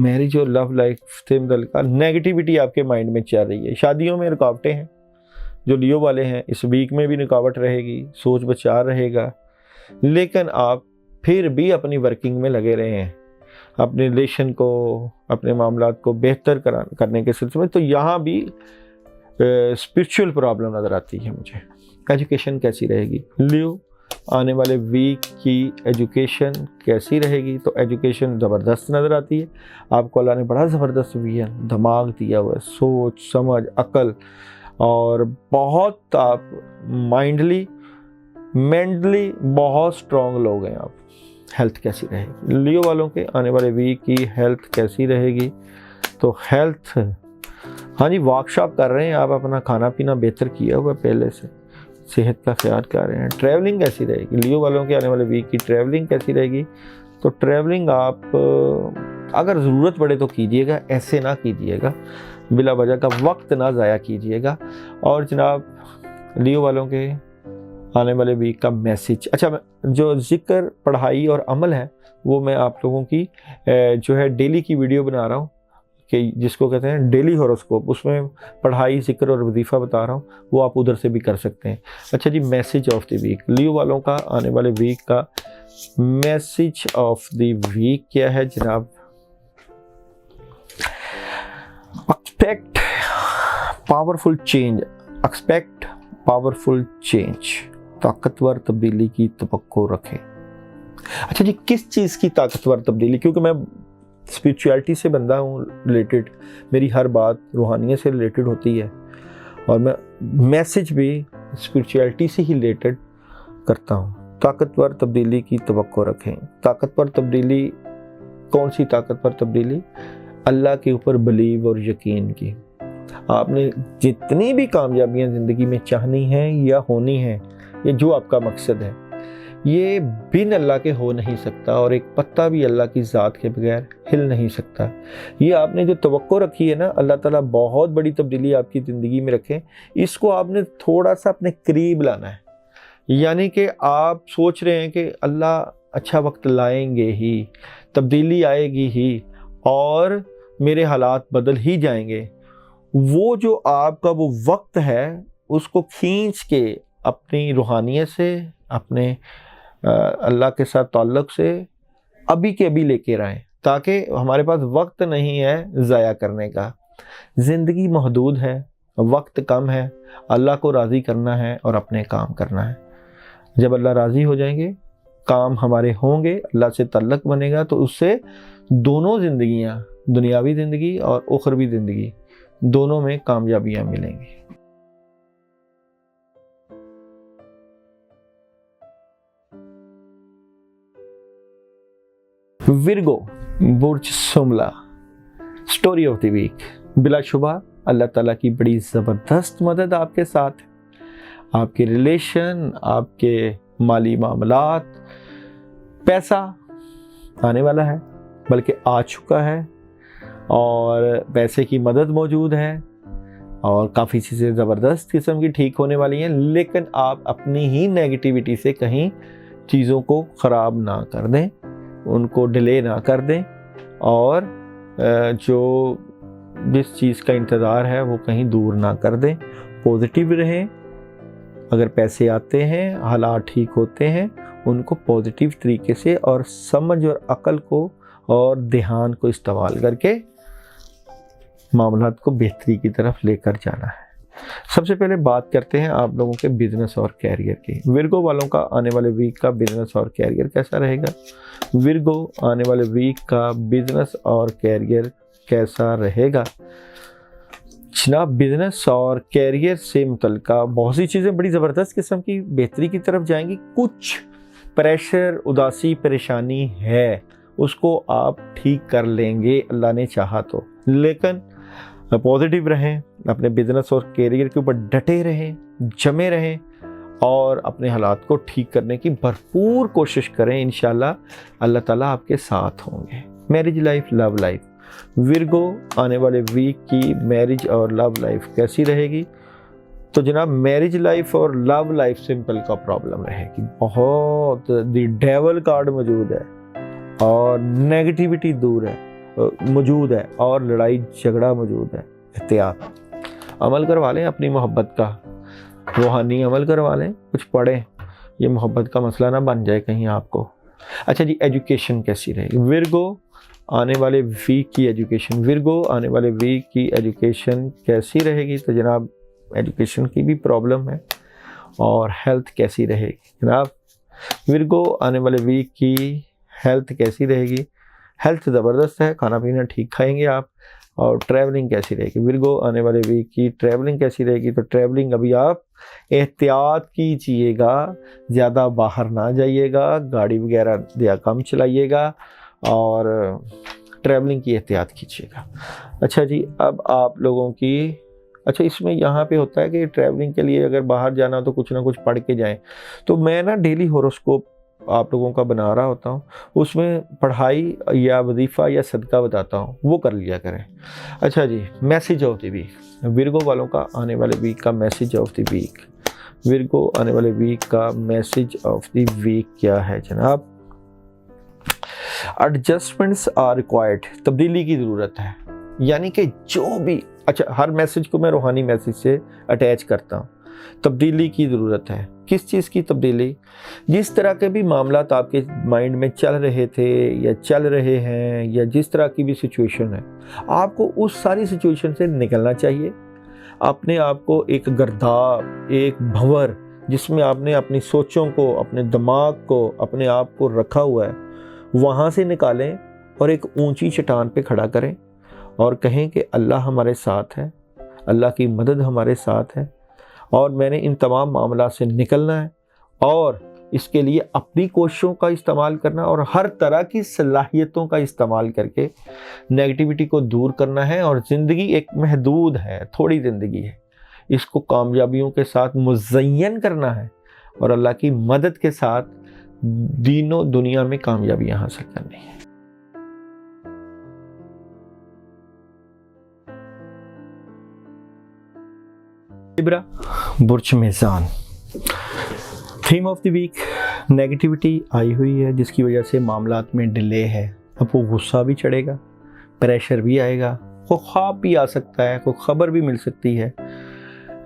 میرج اور لو لائف سے متعلقہ نیگیٹیوٹی آپ کے مائنڈ میں چل رہی ہے، شادیوں میں رکاوٹیں ہیں، جو لیو والے ہیں اس ویک میں بھی رکاوٹ رہے گی، سوچ بچار رہے گا، لیکن آپ پھر بھی اپنی ورکنگ میں لگے رہے ہیں، اپنے ریلیشن کو، اپنے معاملات کو بہتر کرنے کے سلسلے میں۔ تو یہاں بھی اسپرچول پرابلم نظر آتی ہے مجھے۔ ایجوکیشن کیسی رہے گی؟ لیو آنے والے ویک کی ایجوکیشن کیسی رہے گی؟ تو ایجوکیشن زبردست نظر آتی ہے، آپ کو اللہ نے بڑا زبردست ویژن، دماغ دیا ہوا ہے، سوچ سمجھ عقل، اور بہت آپ مائنڈلی مینٹلی بہت اسٹرانگ لوگ ہیں آپ۔ ہیلتھ کیسی رہے گی؟ لیو والوں کے آنے والے ویک کی ہیلتھ کیسی رہے گی؟ تو ہیلتھ، ہاں جی، واک شاپ کر رہے ہیں آپ، اپنا کھانا پینا بہتر کیا ہوا پہلے سے، صحت کا خیال کر رہے ہیں۔ ٹریولنگ کیسی رہے گی؟ لیو والوں کے آنے والے ویک کی ٹریولنگ کیسی رہے گی؟ تو ٹریولنگ آپ اگر ضرورت پڑے تو کیجیے گا، ایسے نہ کیجیے گا، بلا وجہ کا وقت نہ ضائع کیجیے گا۔ اور جناب لیو والوں کے آنے والے ویک کا میسج، اچھا جو ذکر، پڑھائی اور عمل ہے وہ میں آپ لوگوں کی جو ہے ڈیلی کی ویڈیو بنا رہا ہوں، کہ جس کو کہتے ہیں ڈیلی ہوروسکوپ، اس میں پڑھائی، ذکر اور وظیفہ بتا رہا ہوں، وہ آپ ادھر سے بھی کر سکتے ہیں۔ اچھا جی، میسج آف دی ویک، لیو والوں کا آنے والے ویک کا میسج آف دی ویک کیا ہے جناب؟ Expect powerful change, expect powerful change, طاقتور تبدیلی کی توقع رکھیں۔ اچھا جی، کس چیز کی طاقتور تبدیلی؟ کیونکہ میں اسپریچویلٹی سے بندہ ہوں ریلیٹڈ، میری ہر بات روحانیت سے ریلیٹڈ ہوتی ہے، اور میں میسج بھی اسپریچویلٹی سے ہی ریلیٹڈ کرتا ہوں۔ طاقتور تبدیلی کی توقع رکھیں۔ طاقتور تبدیلی، کون سی طاقتور تبدیلی؟ اللہ کے اوپر بلیو اور یقین کی۔ آپ نے جتنی بھی کامیابیاں زندگی میں چاہنی ہیں یا ہونی ہیں، یہ جو آپ کا مقصد ہے، یہ بن اللہ کے ہو نہیں سکتا، اور ایک پتا بھی اللہ کی ذات کے بغیر ہل نہیں سکتا۔ یہ آپ نے جو توقع رکھی ہے نا، اللہ تعالیٰ بہت بڑی تبدیلی آپ کی زندگی میں رکھیں، اس کو آپ نے تھوڑا سا اپنے قریب لانا ہے۔ یعنی کہ آپ سوچ رہے ہیں کہ اللہ اچھا وقت لائیں گے ہی، تبدیلی آئے گی ہی، اور میرے حالات بدل ہی جائیں گے۔ وہ جو آپ کا وہ وقت ہے، اس کو کھینچ کے اپنی روحانیت سے، اپنے اللہ کے ساتھ تعلق سے ابھی کے ابھی لے کے رہیں، تاکہ ہمارے پاس وقت نہیں ہے ضائع کرنے کا۔ زندگی محدود ہے، وقت کم ہے، اللہ کو راضی کرنا ہے اور اپنے کام کرنا ہے۔ جب اللہ راضی ہو جائیں گے، کام ہمارے ہوں گے، اللہ سے تعلق بنے گا، تو اس سے دونوں زندگیاں، دنیاوی زندگی اور اخروی زندگی، دونوں میں کامیابیاں ملیں گی۔ ورگو، برج سملا، سٹوری آف دی ویک۔ بلا شبہ اللہ تعالیٰ کی بڑی زبردست مدد آپ کے ساتھ ہے۔ آپ کے ریلیشن، آپ کے مالی معاملات، پیسہ آنے والا ہے، بلکہ آ چکا ہے، اور پیسے کی مدد موجود ہے، اور کافی چیزیں زبردست قسم کی ٹھیک ہونے والی ہیں۔ لیکن آپ اپنی ہی نیگیٹیوٹی سے کہیں چیزوں کو خراب نہ کر دیں، ان کو ڈیلے نہ کر دیں، اور جو جس چیز کا انتظار ہے وہ کہیں دور نہ کر دیں۔ پازیٹیو رہیں، اگر پیسے آتے ہیں، حالات ٹھیک ہوتے ہیں، ان کو پازیٹیو طریقے سے اور سمجھ اور عقل کو اور دھیان کو استعمال کر کے معاملات کو بہتری کی طرف لے کر جانا ہے۔ سب سے پہلے بات کرتے ہیں آپ لوگوں کے بزنس اور کیریئر کی۔ ورگو والوں کا آنے والے ویک کا بزنس اور کیریئر کیسا رہے گا؟ ورگو آنے والے ویک کا بزنس اور کیریئر کیسا رہے گا؟ جناب بزنس اور کیریئر سے متعلقہ بہت سی چیزیں بڑی زبردست قسم کی بہتری کی طرف جائیں گی. کچھ پریشر، اداسی، پریشانی ہے، اس کو آپ ٹھیک کر لیں گے اللہ نے چاہا تو. لیکن پازیٹیو رہیں، اپنے بزنس اور کیریئر کے اوپر ڈٹے رہیں، جمے رہیں اور اپنے حالات کو ٹھیک کرنے کی بھرپور کوشش کریں. انشاءاللہ اللہ تعالیٰ آپ کے ساتھ ہوں گے. میرج لائف، لو لائف. ورگو آنے والے ویک کی میرج اور لو لائف کیسی رہے گی؟ تو جناب میرج لائف اور لو لائف سمپل کا پرابلم رہے گی. بہت دی ڈیول کارڈ موجود ہے اور نیگیٹیوٹی موجود ہے اور لڑائی جھگڑا موجود ہے. احتیاط. عمل کروا لیں اپنی محبت کا، روحانی عمل کروا لیں، کچھ پڑھیں، یہ محبت کا مسئلہ نہ بن جائے کہیں آپ کو. اچھا جی، ایجوکیشن کیسی رہے گی؟ ورگو آنے والے ویک کی ایجوکیشن کیسی رہے گی؟ تو جناب ایجوکیشن کی بھی پرابلم ہے. اور ہیلتھ کیسی رہے گی جناب؟ ورگو آنے والے ویک کی ہیلتھ کیسی رہے گی؟ ہیلتھ زبردست ہے، کھانا پینا ٹھیک کھائیں گے آپ. اور ٹریولنگ کیسی رہے گی؟ ورگو آنے والے ویک کی ٹریولنگ کیسی رہے گی؟ تو ٹریولنگ ابھی آپ احتیاط کیجئے گا، زیادہ باہر نہ جائیے گا، گاڑی وغیرہ کم چلائیے گا اور ٹریولنگ کی احتیاط کیجیے گا. اچھا جی، اب آپ لوگوں کی اس میں یہاں پہ ہوتا ہے کہ ٹریولنگ کے لیے اگر باہر جانا تو کچھ نہ کچھ پڑھ کے جائیں. تو میں نا ڈیلی ہوروسکوپ آپ لوگوں کا بنا رہا ہوتا ہوں، اس میں پڑھائی یا وظیفہ یا صدقہ بتاتا ہوں، وہ کر لیا کریں. اچھا جی، message of the week. Virgo والوں کا آنے والے ویک کا message of the week. Virgo آنے والے ویک کا میسیج آف دی ویک کیا ہے جناب؟ Adjustments are required. تبدیلی کی ضرورت ہے. یعنی کہ جو بھی ہر میسیج کو میں روحانی میسیج سے اٹیچ کرتا ہوں. تبدیلی کی ضرورت ہے. کس چیز کی تبدیلی؟ جس طرح کے بھی معاملات آپ کے مائنڈ میں چل رہے تھے یا چل رہے ہیں یا جس طرح کی بھی سچویشن ہے، آپ کو اس ساری سچویشن سے نکلنا چاہیے. اپنے آپ کو ایک گرداب، ایک بھنور جس میں آپ نے اپنی سوچوں کو، اپنے دماغ کو، اپنے آپ کو رکھا ہوا ہے، وہاں سے نکالیں اور ایک اونچی چٹان پہ کھڑا کریں اور کہیں کہ اللہ ہمارے ساتھ ہے، اللہ کی مدد ہمارے ساتھ ہے اور میں نے ان تمام معاملات سے نکلنا ہے اور اس کے لیے اپنی کوششوں کا استعمال کرنا اور ہر طرح کی صلاحیتوں کا استعمال کر کے نیگیٹیوٹی کو دور کرنا ہے. اور زندگی ایک محدود ہے، تھوڑی زندگی ہے، اس کو کامیابیوں کے ساتھ مزین کرنا ہے اور اللہ کی مدد کے ساتھ دین و دنیا میں کامیابیاں حاصل کرنی ہے. لبرا، برج میزان. Theme of the week negativity آئی ہوئی ہے جس کی وجہ سے معاملات میں ڈیلے ہے. اب وہ غصہ بھی چڑھے گا، پریشر بھی آئے گا، کوئی خواب بھی آ سکتا ہے، کوئی خبر بھی مل سکتی ہے.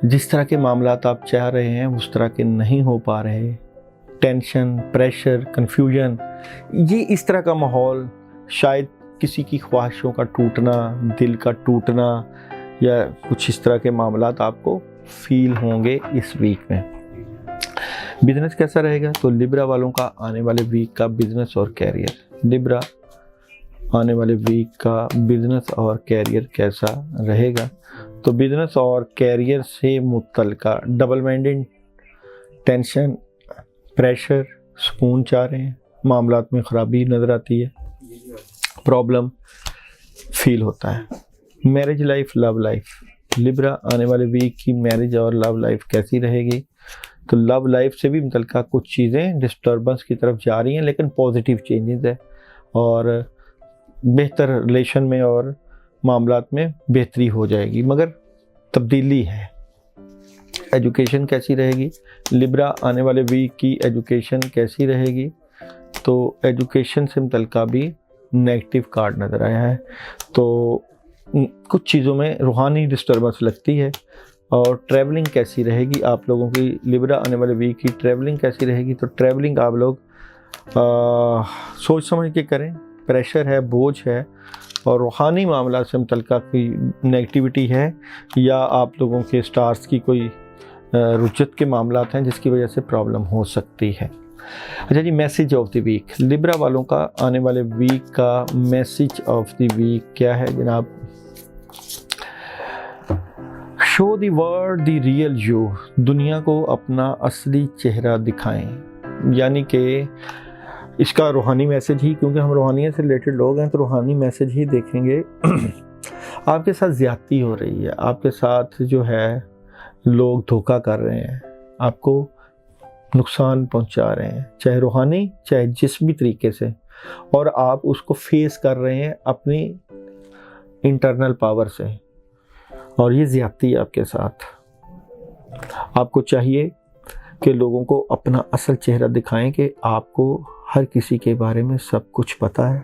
جس طرح کے معاملات آپ چاہ رہے ہیں اس طرح کے نہیں ہو پا رہے. ٹینشن، پریشر، کنفیوژن، یہ اس طرح کا ماحول، شاید کسی کی خواہشوں کا ٹوٹنا، دل کا ٹوٹنا یا کچھ اس طرح کے معاملات آپ کو فیل ہوں گے اس ویک میں. بزنس کیسا رہے گا؟ تو لبرا والوں کا آنے والے ویک کا بزنس اور کیریئر. لبرا آنے والے ویک کا بزنس اور کیریئر کیسا رہے گا؟ تو بزنس اور کیریئر سے متعلقہ ڈبل مائنڈڈ، ٹینشن، پریشر، سکون چاہ رہے ہیں، معاملات میں خرابی نظر آتی ہے، پرابلم فیل ہوتا ہے. میرج لائف، لو لائف. لبرا آنے والے ویک کی میرج اور لو لائف کیسی رہے گی؟ تو لو لائف سے بھی متعلقہ کچھ چیزیں ڈسٹربنس کی طرف جا رہی ہیں لیکن پازیٹیو چینجز ہے اور بہتر ریلیشن میں اور معاملات میں بہتری ہو جائے گی مگر تبدیلی ہے. ایجوکیشن کیسی رہے گی؟ لبرا آنے والے ویک کی ایجوکیشن کیسی رہے گی؟ تو ایجوکیشن سے متعلقہ بھی نیگیٹو کارڈ نظر آیا ہے. تو کچھ چیزوں میں روحانی ڈسٹربنس لگتی ہے. اور ٹریولنگ کیسی رہے گی آپ لوگوں کی؟ لبرا آنے والے ویک کی ٹریولنگ کیسی رہے گی؟ تو ٹریولنگ آپ لوگ سوچ سمجھ کے کریں. پریشر ہے، بوجھ ہے اور روحانی معاملات سے متعلقہ کوئی نیگیٹیوٹی ہے یا آپ لوگوں کے سٹارز کی کوئی رجت کے معاملات ہیں جس کی وجہ سے پرابلم ہو سکتی ہے. اچھا جی، میسیج آف دی ویک. لبرا والوں کا آنے والے ویک کا میسیج آف دی ویک کیا ہے جناب؟ Show the world the real you, दुनिया को अपना असली चेहरा दिखाएं। यानी कि इसका रूहानी मैसेज ही, क्योंकि हम रूहानियत से रिलेटेड लोग हैं तो रूहानी मैसेज ही देखेंगे। आपके साथ ज़्यादती हो रही है, आपके साथ जो है लोग धोखा कर रहे हैं, आपको नुकसान पहुंचा रहे हैं, चाहे रूहानी चाहे जिस भी तरीके से, और आप उसको फेस कर रहे हैं अपनी इंटरनल पावर से, और ये ज़्यादती है आपके साथ। आपको चाहिए कि लोगों को अपना असल चेहरा दिखाएं कि आपको हर किसी के बारे में सब कुछ पता है,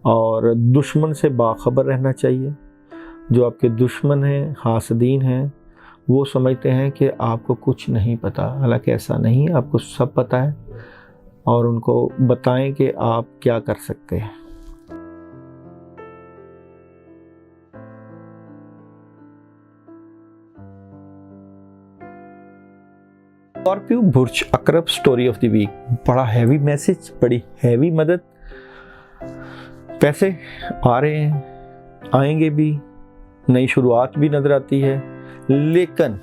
और दुश्मन से बाखबर रहना चाहिए। जो आपके दुश्मन हैं, हासदीन हैं, वो समझते हैं कि आपको कुछ नहीं पता, हालांकि ऐसा नहीं है, आपको सब पता है, और उनको बताएं कि आप क्या कर सकते हैं। स्कॉर्पियो बुर्ज अकरब, स्टोरी ऑफ द वीक। बड़ा हैवी मैसेज, बड़ी हैवी मदद। पैसे आ रहे हैं, आएंगे भी, नई शुरुआत भी नजर आती है, लेकिन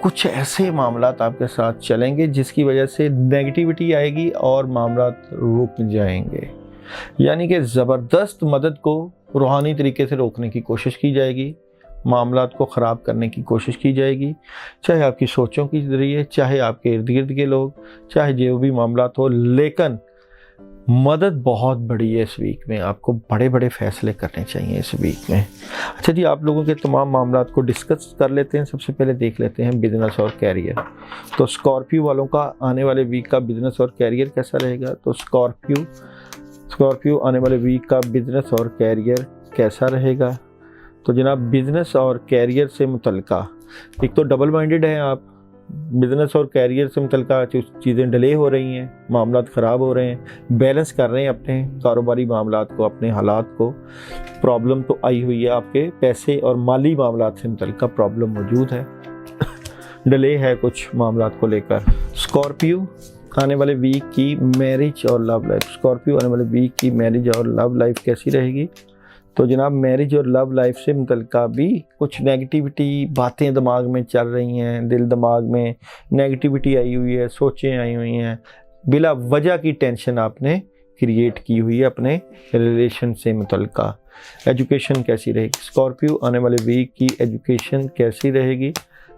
कुछ ऐसे मामलात आपके साथ चलेंगे जिसकी वजह से नेगेटिविटी आएगी और मामलात रुक जाएंगे। यानी कि ज़बरदस्त मदद को रूहानी तरीके से रोकने की कोशिश की जाएगी, मामलात को ख़राब करने की कोशिश की जाएगी, चाहे आपकी सोचों के ज़रिए, चाहे आपके इर्द गिर्द के लोग, चाहे जो भी मामलात हो, लेकिन मदद बहुत बड़ी है इस वीक में। आपको बड़े बड़े फ़ैसले करने चाहिए इस वीक में। अच्छा जी, आप लोगों के तमाम मामलात को डिस्कस कर लेते हैं। सबसे पहले देख लेते हैं बिज़नेस और कैरियर। तो स्कॉर्पियो वालों का आने वाले वीक का बिज़नेस और कैरियर कैसा रहेगा? तो स्कॉर्पियो आने वाले वीक का बिज़नेस और कैरियर कैसा रहेगा? तो जनाब, बिज़नेस और कैरियर से मुतल्लिका, एक तो डबल माइंडेड हैं आप, बिज़नेस और कैरियर से मुतल्लिका चीज़ें डिले हो रही हैं, मामलात ख़राब हो रहे हैं, बैलेंस कर रहे हैं अपने कारोबारी मामलात को, अपने हालात को। प्रॉब्लम तो आई हुई है, आपके पैसे और माली मामलात से मुतल्लिका प्रॉब्लम मौजूद है, डिले है कुछ मामलात को लेकर। स्कॉर्पियो आने वाले वीक की मैरिज और लव लाइफ, स्कॉर्पियो आने वाले वीक की मैरिज और लव लाइफ कैसी रहेगी? तो जनाब, मैरिज और लव लाइफ से मुतल्लिका भी कुछ नेगेटिविटी बातें दिमाग में चल रही हैं, दिल दिमाग में नेगेटिविटी आई हुई है, सोचें आई हुई हैं, बिला वजह की टेंशन आपने क्रिएट की हुई है अपने रिलेशन से मुतल्लिका। एजुकेशन कैसी रहेगी? स्कॉर्पियो आने वाले वीक की एजुकेशन कैसी रहेगी?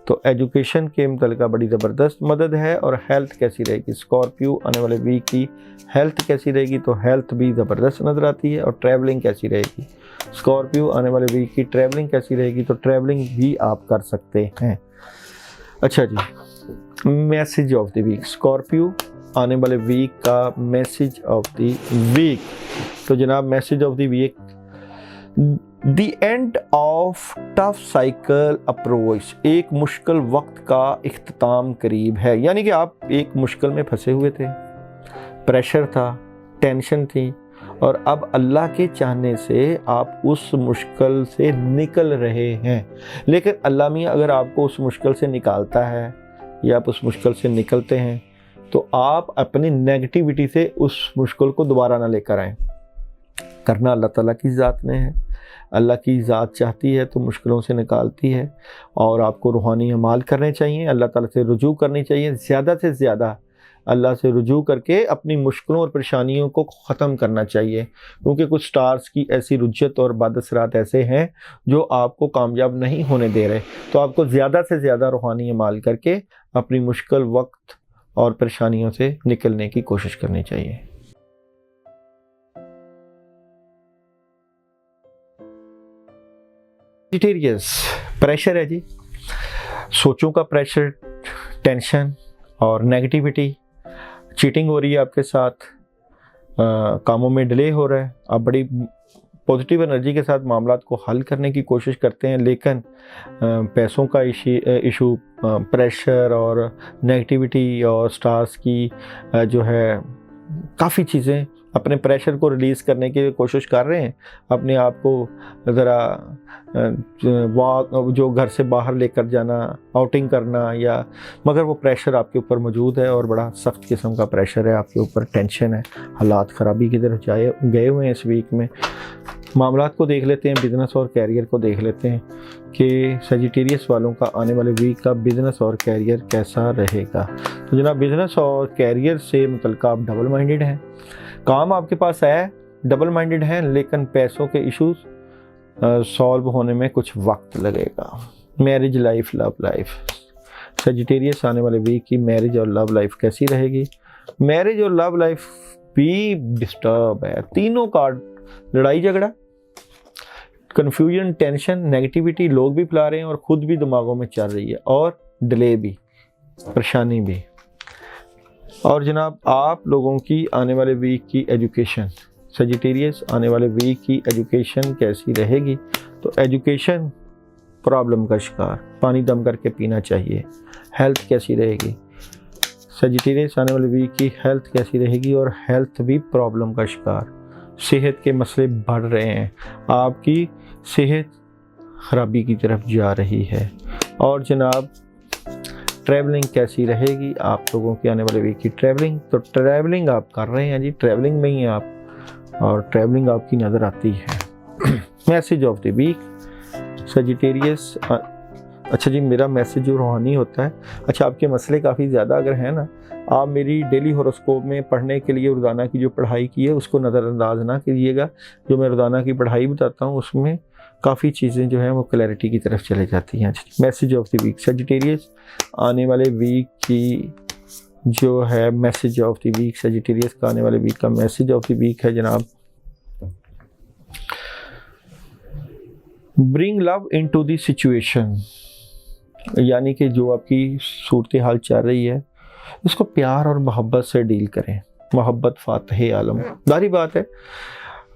तो एजुकेशन के मुतल्लिका बड़ी ज़बरदस्त मदद है। और हेल्थ कैसी रहेगी? स्कॉर्पियो आने वाले वीक की हेल्थ कैसी रहेगी? तो हेल्थ भी ज़बरदस्त नज़र आती है। और ट्रैवलिंग कैसी रहेगी? स्कॉर्पियो आने वाले वीक की ट्रैवलिंग कैसी रहेगी? तो ट्रैवलिंग भी आप कर सकते हैं। अच्छा जी, message of the week, Scorpio आने वाले वीक का मैसेज ऑफ द वीक। तो जनाब, message of the week, the end of tough cycle approach, एक मुश्किल वक्त का इख्तिताम करीब है। यानी कि आप एक मुश्किल में फंसे हुए थे, प्रेशर था, टेंशन थी, और अब अल्लाह के चाहने से आप उस मुश्किल से निकल रहे हैं। लेकिन अल्लाह मियाँ अगर आपको उस मुश्किल से निकालता है या आप उस मुश्किल से निकलते हैं, तो आप अपनी नेगेटिविटी से उस मुश्किल को दोबारा ना लेकर आएँ। करना अल्लाह ताला की ज़ात में है, अल्लाह की ज़ात चाहती है तो मुश्किलों से निकालती है। और आपको रूहानी अमाल करने चाहिए, अल्लाह ताला से रुजू करनी चाहिए, ज़्यादा से ज़्यादा अल्लाह से रुजू करके अपनी मुश्किलों और परेशानियों को ख़त्म करना चाहिए। क्योंकि कुछ स्टार्स की ऐसी रुज्जत और बादसरात ऐसे हैं जो आपको कामयाब नहीं होने दे रहे। तो आपको ज़्यादा से ज़्यादा रूहानी अमाल करके अपनी मुश्किल वक्त और परेशानियों से निकलने की कोशिश करनी चाहिए। प्रेशर है जी, सोचों का प्रेशर, टेंशन और नेगेटिविटी, चीटिंग हो रही है आपके साथ, कामों में डिले हो रहा है। आप बड़ी पॉजिटिव एनर्जी के साथ मामलात को हल करने की कोशिश करते हैं, लेकिन पैसों का इशू, प्रेशर और नेगेटिविटी और स्टार्स की जो है काफ़ी चीज़ें अपने प्रेशर को रिलीज़ करने की कोशिश कर रहे हैं, अपने आप को ज़रा जो घर से बाहर लेकर जाना, आउटिंग करना, या मगर वो प्रेशर आपके ऊपर मौजूद है और बड़ा सख्त किस्म का प्रेशर है आपके ऊपर, टेंशन है, हालात ख़राबी की तरफ गए हुए हैं इस वीक में। معاملات کو دیکھ لیتے ہیں، بزنس اور کیریئر کو دیکھ لیتے ہیں کہ سیجیٹیریس والوں کا آنے والے ویک کا بزنس اور کیریئر کیسا رہے گا۔ تو جناب بزنس اور کیریئر سے متعلق آپ ڈبل مائنڈڈ ہیں، کام آپ کے پاس ہے، ڈبل مائنڈڈ ہیں، لیکن پیسوں کے ایشوز سالو ہونے میں کچھ وقت لگے گا۔ میرج لائف، لو لائف، سیجیٹیریس آنے والے ویک کی میرج اور لو لائف کیسی رہے گی؟ میرج اور لو لائف بھی ڈسٹرب ہے، تینوں کارڈ لڑائی جھگڑا، کنفیوژن، ٹینشن، نیگیٹیوٹی لوگ بھی پھیلا رہے ہیں اور خود بھی دماغوں میں چل رہی ہے، اور ڈیلے بھی، پریشانی بھی۔ اور جناب آپ لوگوں کی آنے والے ویک کی ایجوکیشن، سیجیٹیریس آنے والے ویک کی ایجوکیشن کیسی رہے گی؟ تو ایجوکیشن پرابلم کا شکار، پانی دم کر کے پینا چاہیے۔ ہیلتھ کیسی رہے گی؟ سیجیٹیریس آنے والے ویک کی ہیلتھ کیسی رہے گی؟ اور ہیلتھ بھی پرابلم کا شکار، صحت کے مسئلے بڑھ رہے ہیں، آپ کی صحت خرابی کی طرف جا رہی ہے۔ اور جناب ٹریولنگ کیسی رہے گی آپ لوگوں کی آنے والے ویک کی ٹریولنگ؟ تو ٹریولنگ آپ کر رہے ہیں جی، ٹریولنگ میں ہی آپ، اور ٹریولنگ آپ کی نظر آتی ہے۔ Message of the week Sagittarius, اچھا جی میرا میسیج جو روحانی ہوتا ہے، اچھا آپ کے مسئلے کافی زیادہ اگر ہیں نا، آپ میری ڈیلی ہوراسکوپ میں پڑھنے کے لیے روزانہ کی جو پڑھائی کی ہے اس کو نظر انداز نہ کیجیے گا۔ جو میں روزانہ کی پڑھائی بتاتا ہوں اس میں کافی چیزیں جو ہیں وہ کلیئرٹی کی طرف چلے جاتی ہیں۔ Message of the week Sagittarius آنے والے ویک کی جو ہے message of the week, Sagittarius کا آنے والے ویک کا میسیج آف دی ویک ہے جناب، برنگ لو انٹو دی سچویشن، یعنی کہ جو آپ کی صورتحال چل رہی ہے اس کو پیار اور محبت سے ڈیل کریں۔ محبت فاتح عالم، ظاہری بات ہے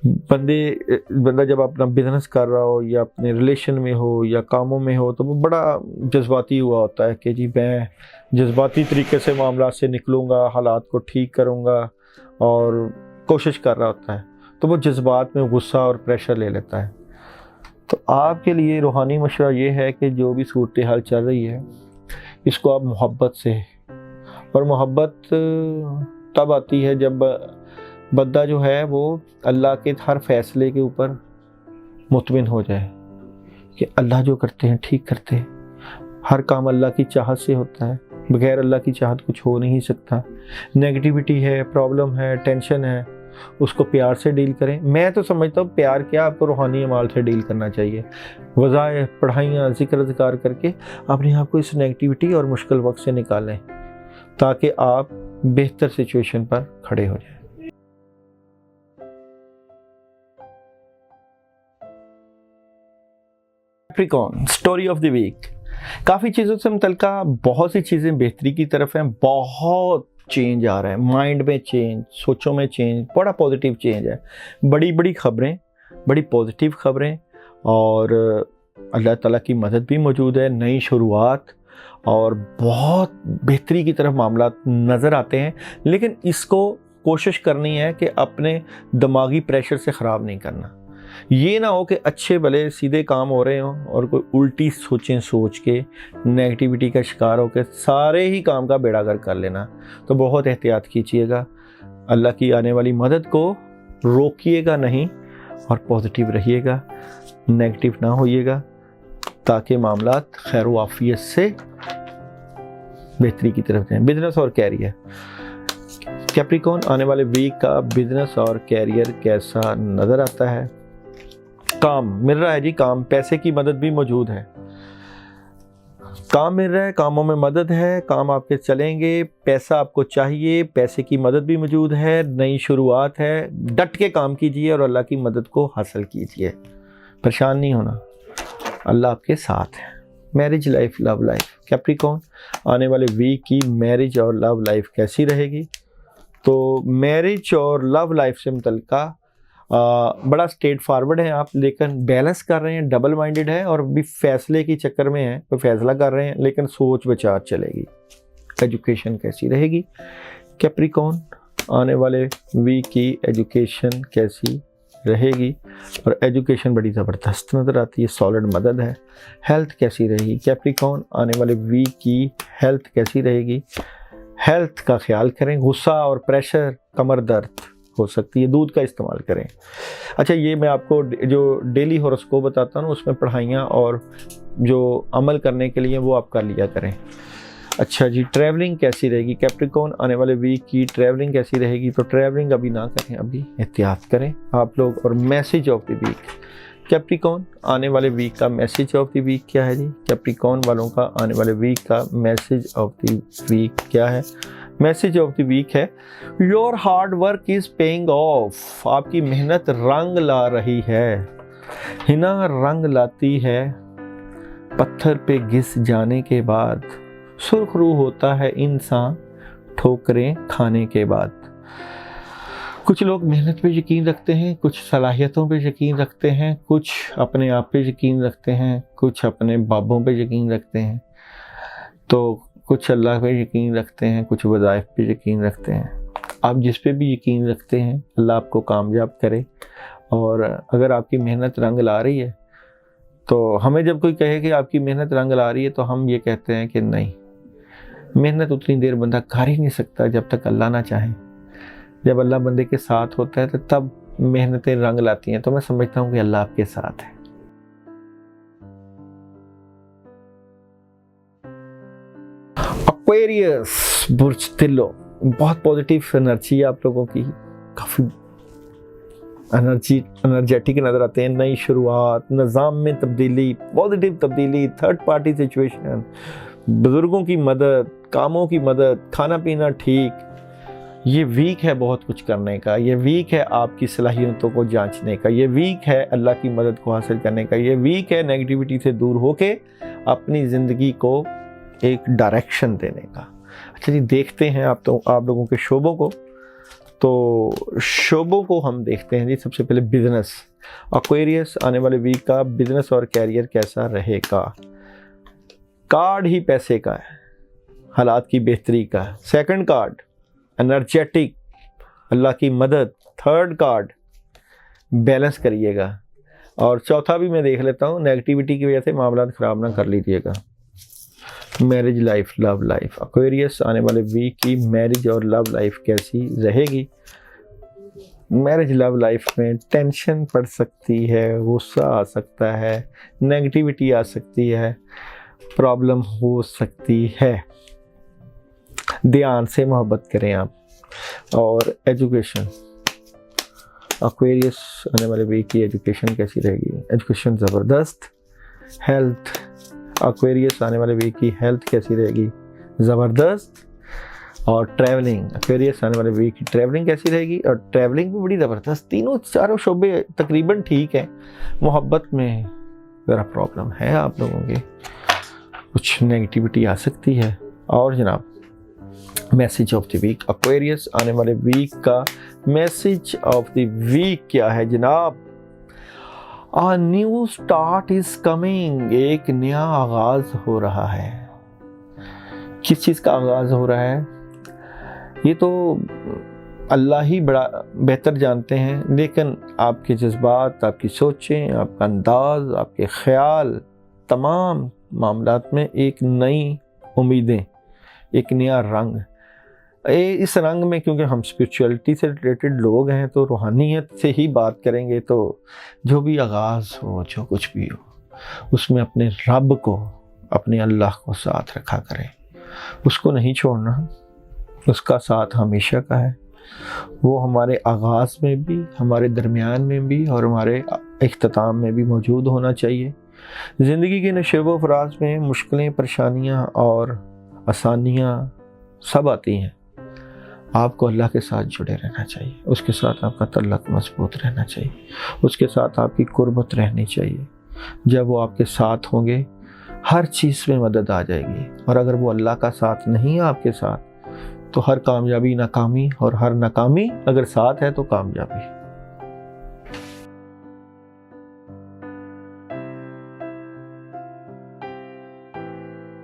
بندہ جب اپنا بزنس کر رہا ہو یا اپنے ریلیشن میں ہو یا کاموں میں ہو تو وہ بڑا جذباتی ہوا ہوتا ہے کہ جی میں جذباتی طریقے سے معاملات سے نکلوں گا، حالات کو ٹھیک کروں گا، اور کوشش کر رہا ہوتا ہے، تو وہ جذبات میں غصہ اور پریشر لے لیتا ہے۔ تو آپ کے لیے روحانی مشورہ یہ ہے کہ جو بھی صورتحال چل رہی ہے اس کو آپ محبت سے، اور محبت تب آتی ہے جب بندہ جو ہے وہ اللہ کے ہر فیصلے کے اوپر مطمئن ہو جائے کہ اللہ جو کرتے ہیں ٹھیک کرتے ہیں، ہر کام اللہ کی چاہت سے ہوتا ہے، بغیر اللہ کی چاہت کچھ ہو نہیں سکتا۔ نیگیٹیوٹی ہے، پرابلم ہے، ٹینشن ہے، اس کو پیار سے ڈیل کریں۔ میں تو سمجھتا ہوں پیار کیا، آپ کو روحانی اعمال سے ڈیل کرنا چاہیے، وظائف، پڑھائیاں، ذکر اذکار کر کے اپنے آپ کو اس نیگیٹیوٹی اور مشکل وقت سے نکالیں تاکہ آپ بہتر سچویشن پر کھڑے ہو جائیں۔ Capricorn story of the week, کافی چیزوں سے متعلقہ بہت سی چیزیں بہتری کی طرف ہیں، بہت چینج آ رہا ہے، مائنڈ میں چینج، سوچوں میں چینج، بڑا پازیٹیو چینج ہے، بڑی بڑی خبریں، بڑی پازیٹیو خبریں، اور اللہ تعالیٰ کی مدد بھی موجود ہے، نئی شروعات اور بہت بہتری کی طرف معاملات نظر آتے ہیں۔ لیکن اس کو کوشش کرنی ہے کہ اپنے دماغی پریشر سے خراب نہیں کرنا، یہ نہ ہو کہ اچھے بھلے سیدھے کام ہو رہے ہوں اور کوئی الٹی سوچیں سوچ کے نیگیٹیوٹی کا شکار ہو کے سارے ہی کام کا بیڑا گرک کر لینا۔ تو بہت احتیاط کیجیے گا، اللہ کی آنے والی مدد کو روکیے گا نہیں، اور پازیٹیو رہیے گا، نیگیٹیو نہ ہوئیے گا، تاکہ معاملات خیر و عافیت سے بہتری کی طرف جائیں۔ بزنس اور کیریئر، کیپریکون آنے والے ویک کا بزنس اور کیریئر کیسا نظر آتا ہے؟ کام مل رہا ہے جی، کام، پیسے کی مدد بھی موجود ہے، کام مل رہا ہے، کاموں میں مدد ہے، کام آپ کے چلیں گے، پیسہ آپ کو چاہیے، پیسے کی مدد بھی موجود ہے، نئی شروعات ہے، ڈٹ کے کام کیجئے اور اللہ کی مدد کو حاصل کیجئے، پریشان نہیں ہونا، اللہ آپ کے ساتھ ہے۔ میرج لائف، لو لائف، کیپریکون آنے والے ویک کی میرج اور لو لائف کیسی رہے گی؟ تو میرج اور لو لائف سے متعلقہ بڑا اسٹریٹ فارورڈ ہیں آپ، لیکن بیلنس کر رہے ہیں، ڈبل مائنڈڈ ہے، اور بھی فیصلے کی چکر میں ہیں، کوئی فیصلہ کر رہے ہیں لیکن سوچ بچار چلے گی۔ ایجوکیشن کیسی رہے گی؟ کیپریکون آنے والے ویک کی ایجوکیشن کیسی رہے گی؟ اور ایجوکیشن بڑی زبردست نظر آتی ہے، سالڈ مدد ہے۔ ہیلتھ کیسی رہے گی؟ کیپریکون آنے والے ویک کی ہیلتھ کیسی رہے گی؟ ہیلتھ کا خیال کریں، غصہ اور پریشر، کمر درد، हो सकती है। दूध का इस्तेमाल करें। अच्छा, ये मैं आपको जो डेली हॉरोस्कोप बताता हूँ उसमें पढ़ाइयाँ और जो अमल करने के लिए वो आप कर लिया करें। अच्छा जी, ट्रैवलिंग कैसी रहेगी कैप्रिकॉर्न, आने वाले वीक की ट्रैवलिंग कैसी रहेगी? तो ट्रैवलिंग अभी ना करें, अभी एहतियात करें आप लोग। और message of the week Capricorn, आने वाले वीक का मैसेज ऑफ द वीक क्या है जी? कैप्रिकॉर्न वालों का आने वाले वीक का मैसेज ऑफ द वीक क्या है? मैसेज ऑफ द वीक है your hard work is paying off. आपकी मेहनत रंग ला रही है। हिना रंग लाती है पत्थर पे घिस जाने के बाद, सुर्खरू होता है इंसान ठोकरें खाने के बाद। कुछ लोग मेहनत पे यकीन रखते हैं, कुछ सलाहियतों पे यकीन रखते हैं, कुछ अपने आप पे यकीन रखते हैं, कुछ अपने बाबों पे यकीन रखते हैं, तो कुछ अल्लाह पे यकीन रखते हैं, कुछ वज़ाइफ पे यकीन रखते हैं। आप जिस पे भी यकीन रखते हैं अल्लाह आपको कामयाब करे। और अगर आपकी मेहनत रंग ला रही है तो हमें जब कोई कहे कि आपकी मेहनत रंग ला रही है तो हम ये कहते हैं कि नहीं, मेहनत उतनी देर बंदा कर ही नहीं सकता जब तक अल्लाह ना चाहे। जब अल्लाह बंदे के साथ होता है तो तब मेहनतें रंग लाती हैं। तो मैं समझता हूँ कि अल्लाह आपके साथ है। एक्वेरियस बुर्ज तिलो, बहुत पॉजिटिव एनर्जी है आप लोगों की, काफ़ी एनर्जेटिक नज़र आते हैं। नई शुरुआत, निज़ाम में तब्दीली, पॉजिटिव तब्दीली, थर्ड पार्टी सिचुएशन, बुजुर्गों की मदद, कामों की मदद, खाना पीना ठीक। ये वीक है बहुत कुछ करने का। ये वीक है आपकी सलाहियतों को जांचने का। ये वीक है अल्लाह की मदद को हासिल करने का। ये वीक है नेगेटिविटी से दूर होके अपनी ज़िंदगी को एक डायरेक्शन देने का। अच्छा जी, देखते हैं आप लोगों के शोबों को। तो शोबों को हम देखते हैं जी। सबसे पहले बिजनेस, एक्वेरियस, आने वाले वीक का बिजनेस और कैरियर कैसा रहेगा? कार्ड ही पैसे का है, हालात की बेहतरी का। सेकंड कार्ड एनर्जेटिक, अल्लाह की मदद। थर्ड कार्ड बैलेंस करिएगा। और चौथा भी मैं देख लेता हूँ, नेगेटिविटी की वजह से मामला ख़राब ना कर लीजिएगा। Marriage life, love life, Aquarius, आने वाले वीक की मैरिज और लव लाइफ कैसी रहेगी? मैरिज लव लाइफ में टेंशन पड़ सकती है, गुस्सा आ सकता है, नेगेटिविटी आ सकती है, प्रॉब्लम हो सकती है। ध्यान से मोहब्बत करें आप। और एजुकेशन, एक्वेरियस, आने वाले वीक की एजुकेशन कैसी रहेगी? एजुकेशन ज़बरदस्त। हेल्थ, एक्वेरियस, आने वाले वीक की हेल्थ कैसी रहेगी? ज़बरदस्त। और ट्रैवलिंग, एक्वेरियस, आने वाले वीक की ट्रैवलिंग कैसी रहेगी? और ट्रैवलिंग भी बड़ी ज़बरदस्त। तीनों चारों शोबे तकरीबन ठीक है। मोहब्बत में ज़रा प्रॉब्लम है आप लोगों के, कुछ नेगेटिविटी आ सकती है। और जनाब, message of the week, Aquarius, आने वाले वीक का मैसेज ऑफ द वीक क्या है जनाब? A new start is coming, एक नया आगाज हो रहा है। किस चीज़ का आगाज हो रहा है ये तो अल्लाह ही बड़ा बेहतर जानते हैं, लेकिन आपके जज्बात, आपकी सोचें, आपका अंदाज, आपके ख्याल, तमाम मामलात में एक नई उम्मीदें, एक नया रंग। इस रंग में क्योंकि हम स्पिरिचुअलिटी से रिलेटेड लोग हैं तो रूहानियत से ही बात करेंगे। तो जो भी आगाज़ हो, जो कुछ भी हो, उसमें अपने रब को, अपने अल्लाह को साथ रखा करें। उसको नहीं छोड़ना, उसका साथ हमेशा का है। वो हमारे आगाज़ में भी, हमारे दरमियान में भी और हमारे इख्तिताम में भी मौजूद होना चाहिए। ज़िंदगी के नशेब व फराज में मुश्किलें, परेशानियाँ और आसानियाँ सब आती हैं। आपको अल्लाह के साथ जुड़े रहना चाहिए, उसके साथ आपका तल्लक मजबूत रहना चाहिए, उसके साथ आपकी कुर्बत रहनी चाहिए। जब वो आपके साथ होंगे हर चीज़ में मदद आ जाएगी। और अगर वो अल्लाह का साथ नहीं है आपके साथ तो हर कामयाबी नाकामी, और हर नाकामी अगर साथ है तो कामयाबी।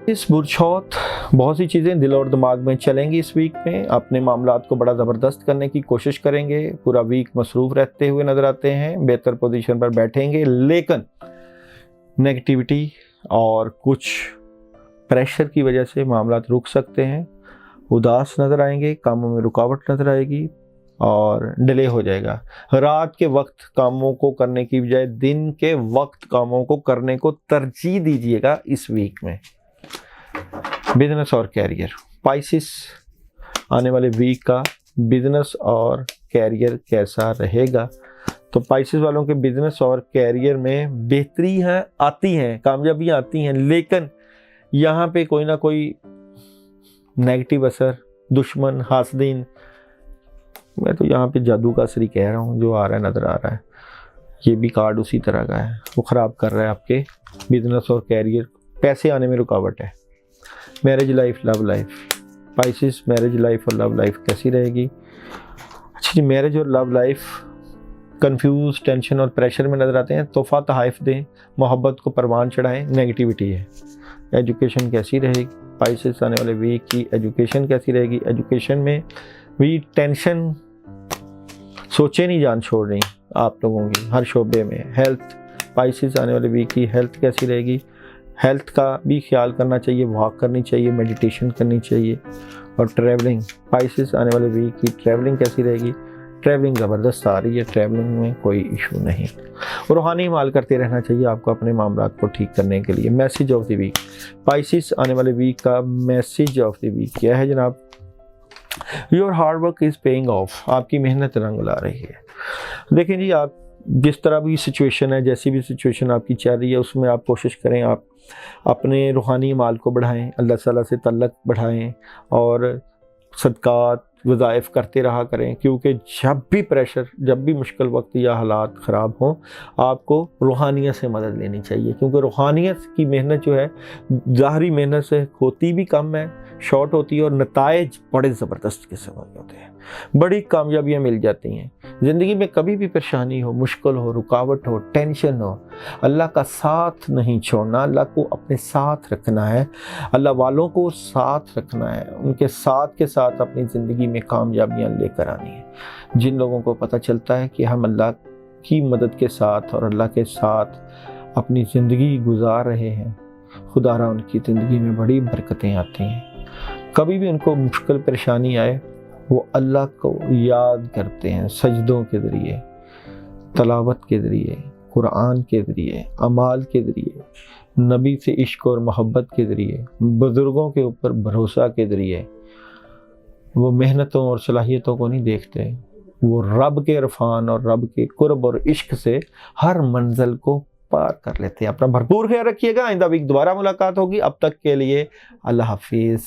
इस बुरछौत बहुत सी चीज़ें दिल और दिमाग में चलेंगी इस वीक में। अपने मामलात को बड़ा ज़बरदस्त करने की कोशिश करेंगे। पूरा वीक मसरूफ़ रहते हुए नज़र आते हैं, बेहतर पोजीशन पर बैठेंगे, लेकिन नेगेटिविटी और कुछ प्रेशर की वजह से मामलात रुक सकते हैं। उदास नज़र आएंगे, कामों में रुकावट नज़र आएगी, اور ڈیلے ہو جائے گا. رات کے وقت کاموں کو کرنے کی بجائے دن کے وقت کاموں کو کرنے کو ترجیح دیجیے گا اس ویک میں. بزنس اور کیریئر، پائسس آنے والے ویک کا بزنس اور کیریئر کیسا رہے گا؟ تو پائسس والوں کے بزنس اور کیریئر میں بہتری آتی ہیں، کامیابیاں آتی ہیں، لیکن یہاں پہ کوئی نہ کوئی نیگیٹو اثر، دشمن، حاسدین، میں تو یہاں پہ جادو کا اثر ہی کہہ رہا ہوں جو آ رہا ہے، نظر آ رہا ہے. یہ بھی کارڈ اسی طرح کا ہے، وہ خراب کر رہا ہے آپ کے بزنس اور کیریئر. پیسے آنے میں رکاوٹ ہے. میرج لائف، لو لائف، پائسس میرج لائف اور لو لائف کیسی رہے گی؟ اچھا جی، میرج اور لو لائف کنفیوز، ٹینشن اور پریشر میں نظر آتے ہیں. تحفہ تحائف دیں، محبت کو پروان چڑھائیں، نیگیٹیوٹی ہے. ایجوکیشن کیسی رہے گی؟ پائسس آنے والے ویک کی ایجوکیشن کیسی رہے گی؟ ایجوکیشن میں بھی ٹینشن، سوچے نہیں جان چھوڑ رہی آپ لوگوں کی ہر شعبے میں. ہیلتھ، پائسس آنے والے ویک کی ہیلتھ کیسی رہے گی؟ ہیلتھ کا بھی خیال کرنا چاہیے، واک کرنی چاہیے، میڈیٹیشن کرنی چاہیے. اور ٹریولنگ، پائسس آنے والے ویک کی ٹریولنگ کیسی رہے گی؟ ٹریولنگ زبردست آ رہی ہے، ٹریولنگ میں کوئی ایشو نہیں. روحانی عمل کرتے رہنا چاہیے آپ کو اپنے معاملات کو ٹھیک کرنے کے لیے. Message of the week, Pisces آنے والے ویک کا میسیج آف دی ویک کیا ہے جناب؟ Your hard work is paying of, آپ کی محنت رنگ لا رہی ہے. دیکھیں جی، آپ جس طرح بھی سچویشن ہے، جیسی بھی سچویشن آپ کی چل رہی ہے، اس میں آپ کوشش کریں آپ اپنے روحانی اعمال کو بڑھائیں، اللہ تعالیٰ سے تعلق بڑھائیں اور صدقات، وظائف کرتے رہا کریں. کیونکہ جب بھی پریشر، جب بھی مشکل وقت یا حالات خراب ہوں، آپ کو روحانیت سے مدد لینی چاہیے. کیونکہ روحانیت کی محنت جو ہے ظاہری محنت سے ہوتی بھی کم ہے، شارٹ ہوتی ہے، اور نتائج بڑے زبردست قسم کے ہوتے ہیں. بڑی کامیابیاں مل جاتی ہیں. زندگی میں کبھی بھی پریشانی ہو، مشکل ہو، رکاوٹ ہو، ٹینشن ہو، اللہ کا ساتھ نہیں چھوڑنا. اللہ کو اپنے ساتھ رکھنا ہے، اللہ والوں کو ساتھ رکھنا ہے، ان کے ساتھ اپنی زندگی میں کامیابیاں لے کر آنی ہے. جن لوگوں کو پتہ چلتا ہے کہ ہم اللہ کی مدد کے ساتھ اور اللہ کے ساتھ اپنی زندگی گزار رہے ہیں، خدا را ان کی زندگی میں بڑی برکتیں آتی ہیں. کبھی بھی ان کو مشکل پریشانی آئے، وہ اللہ کو یاد کرتے ہیں، سجدوں کے ذریعے، تلاوت کے ذریعے، قرآن کے ذریعے، اعمال کے ذریعے، نبی سے عشق اور محبت کے ذریعے، بزرگوں کے اوپر بھروسہ کے ذریعے. وہ محنتوں اور صلاحیتوں کو نہیں دیکھتے، وہ رب کے عرفان اور رب کے قرب اور عشق سے ہر منزل کو پار کر لیتے ہیں. اپنا بھرپور خیال رکھیے گا. آئندہ ویک دوبارہ ملاقات ہوگی. اب تک کے لیے اللہ حافظ.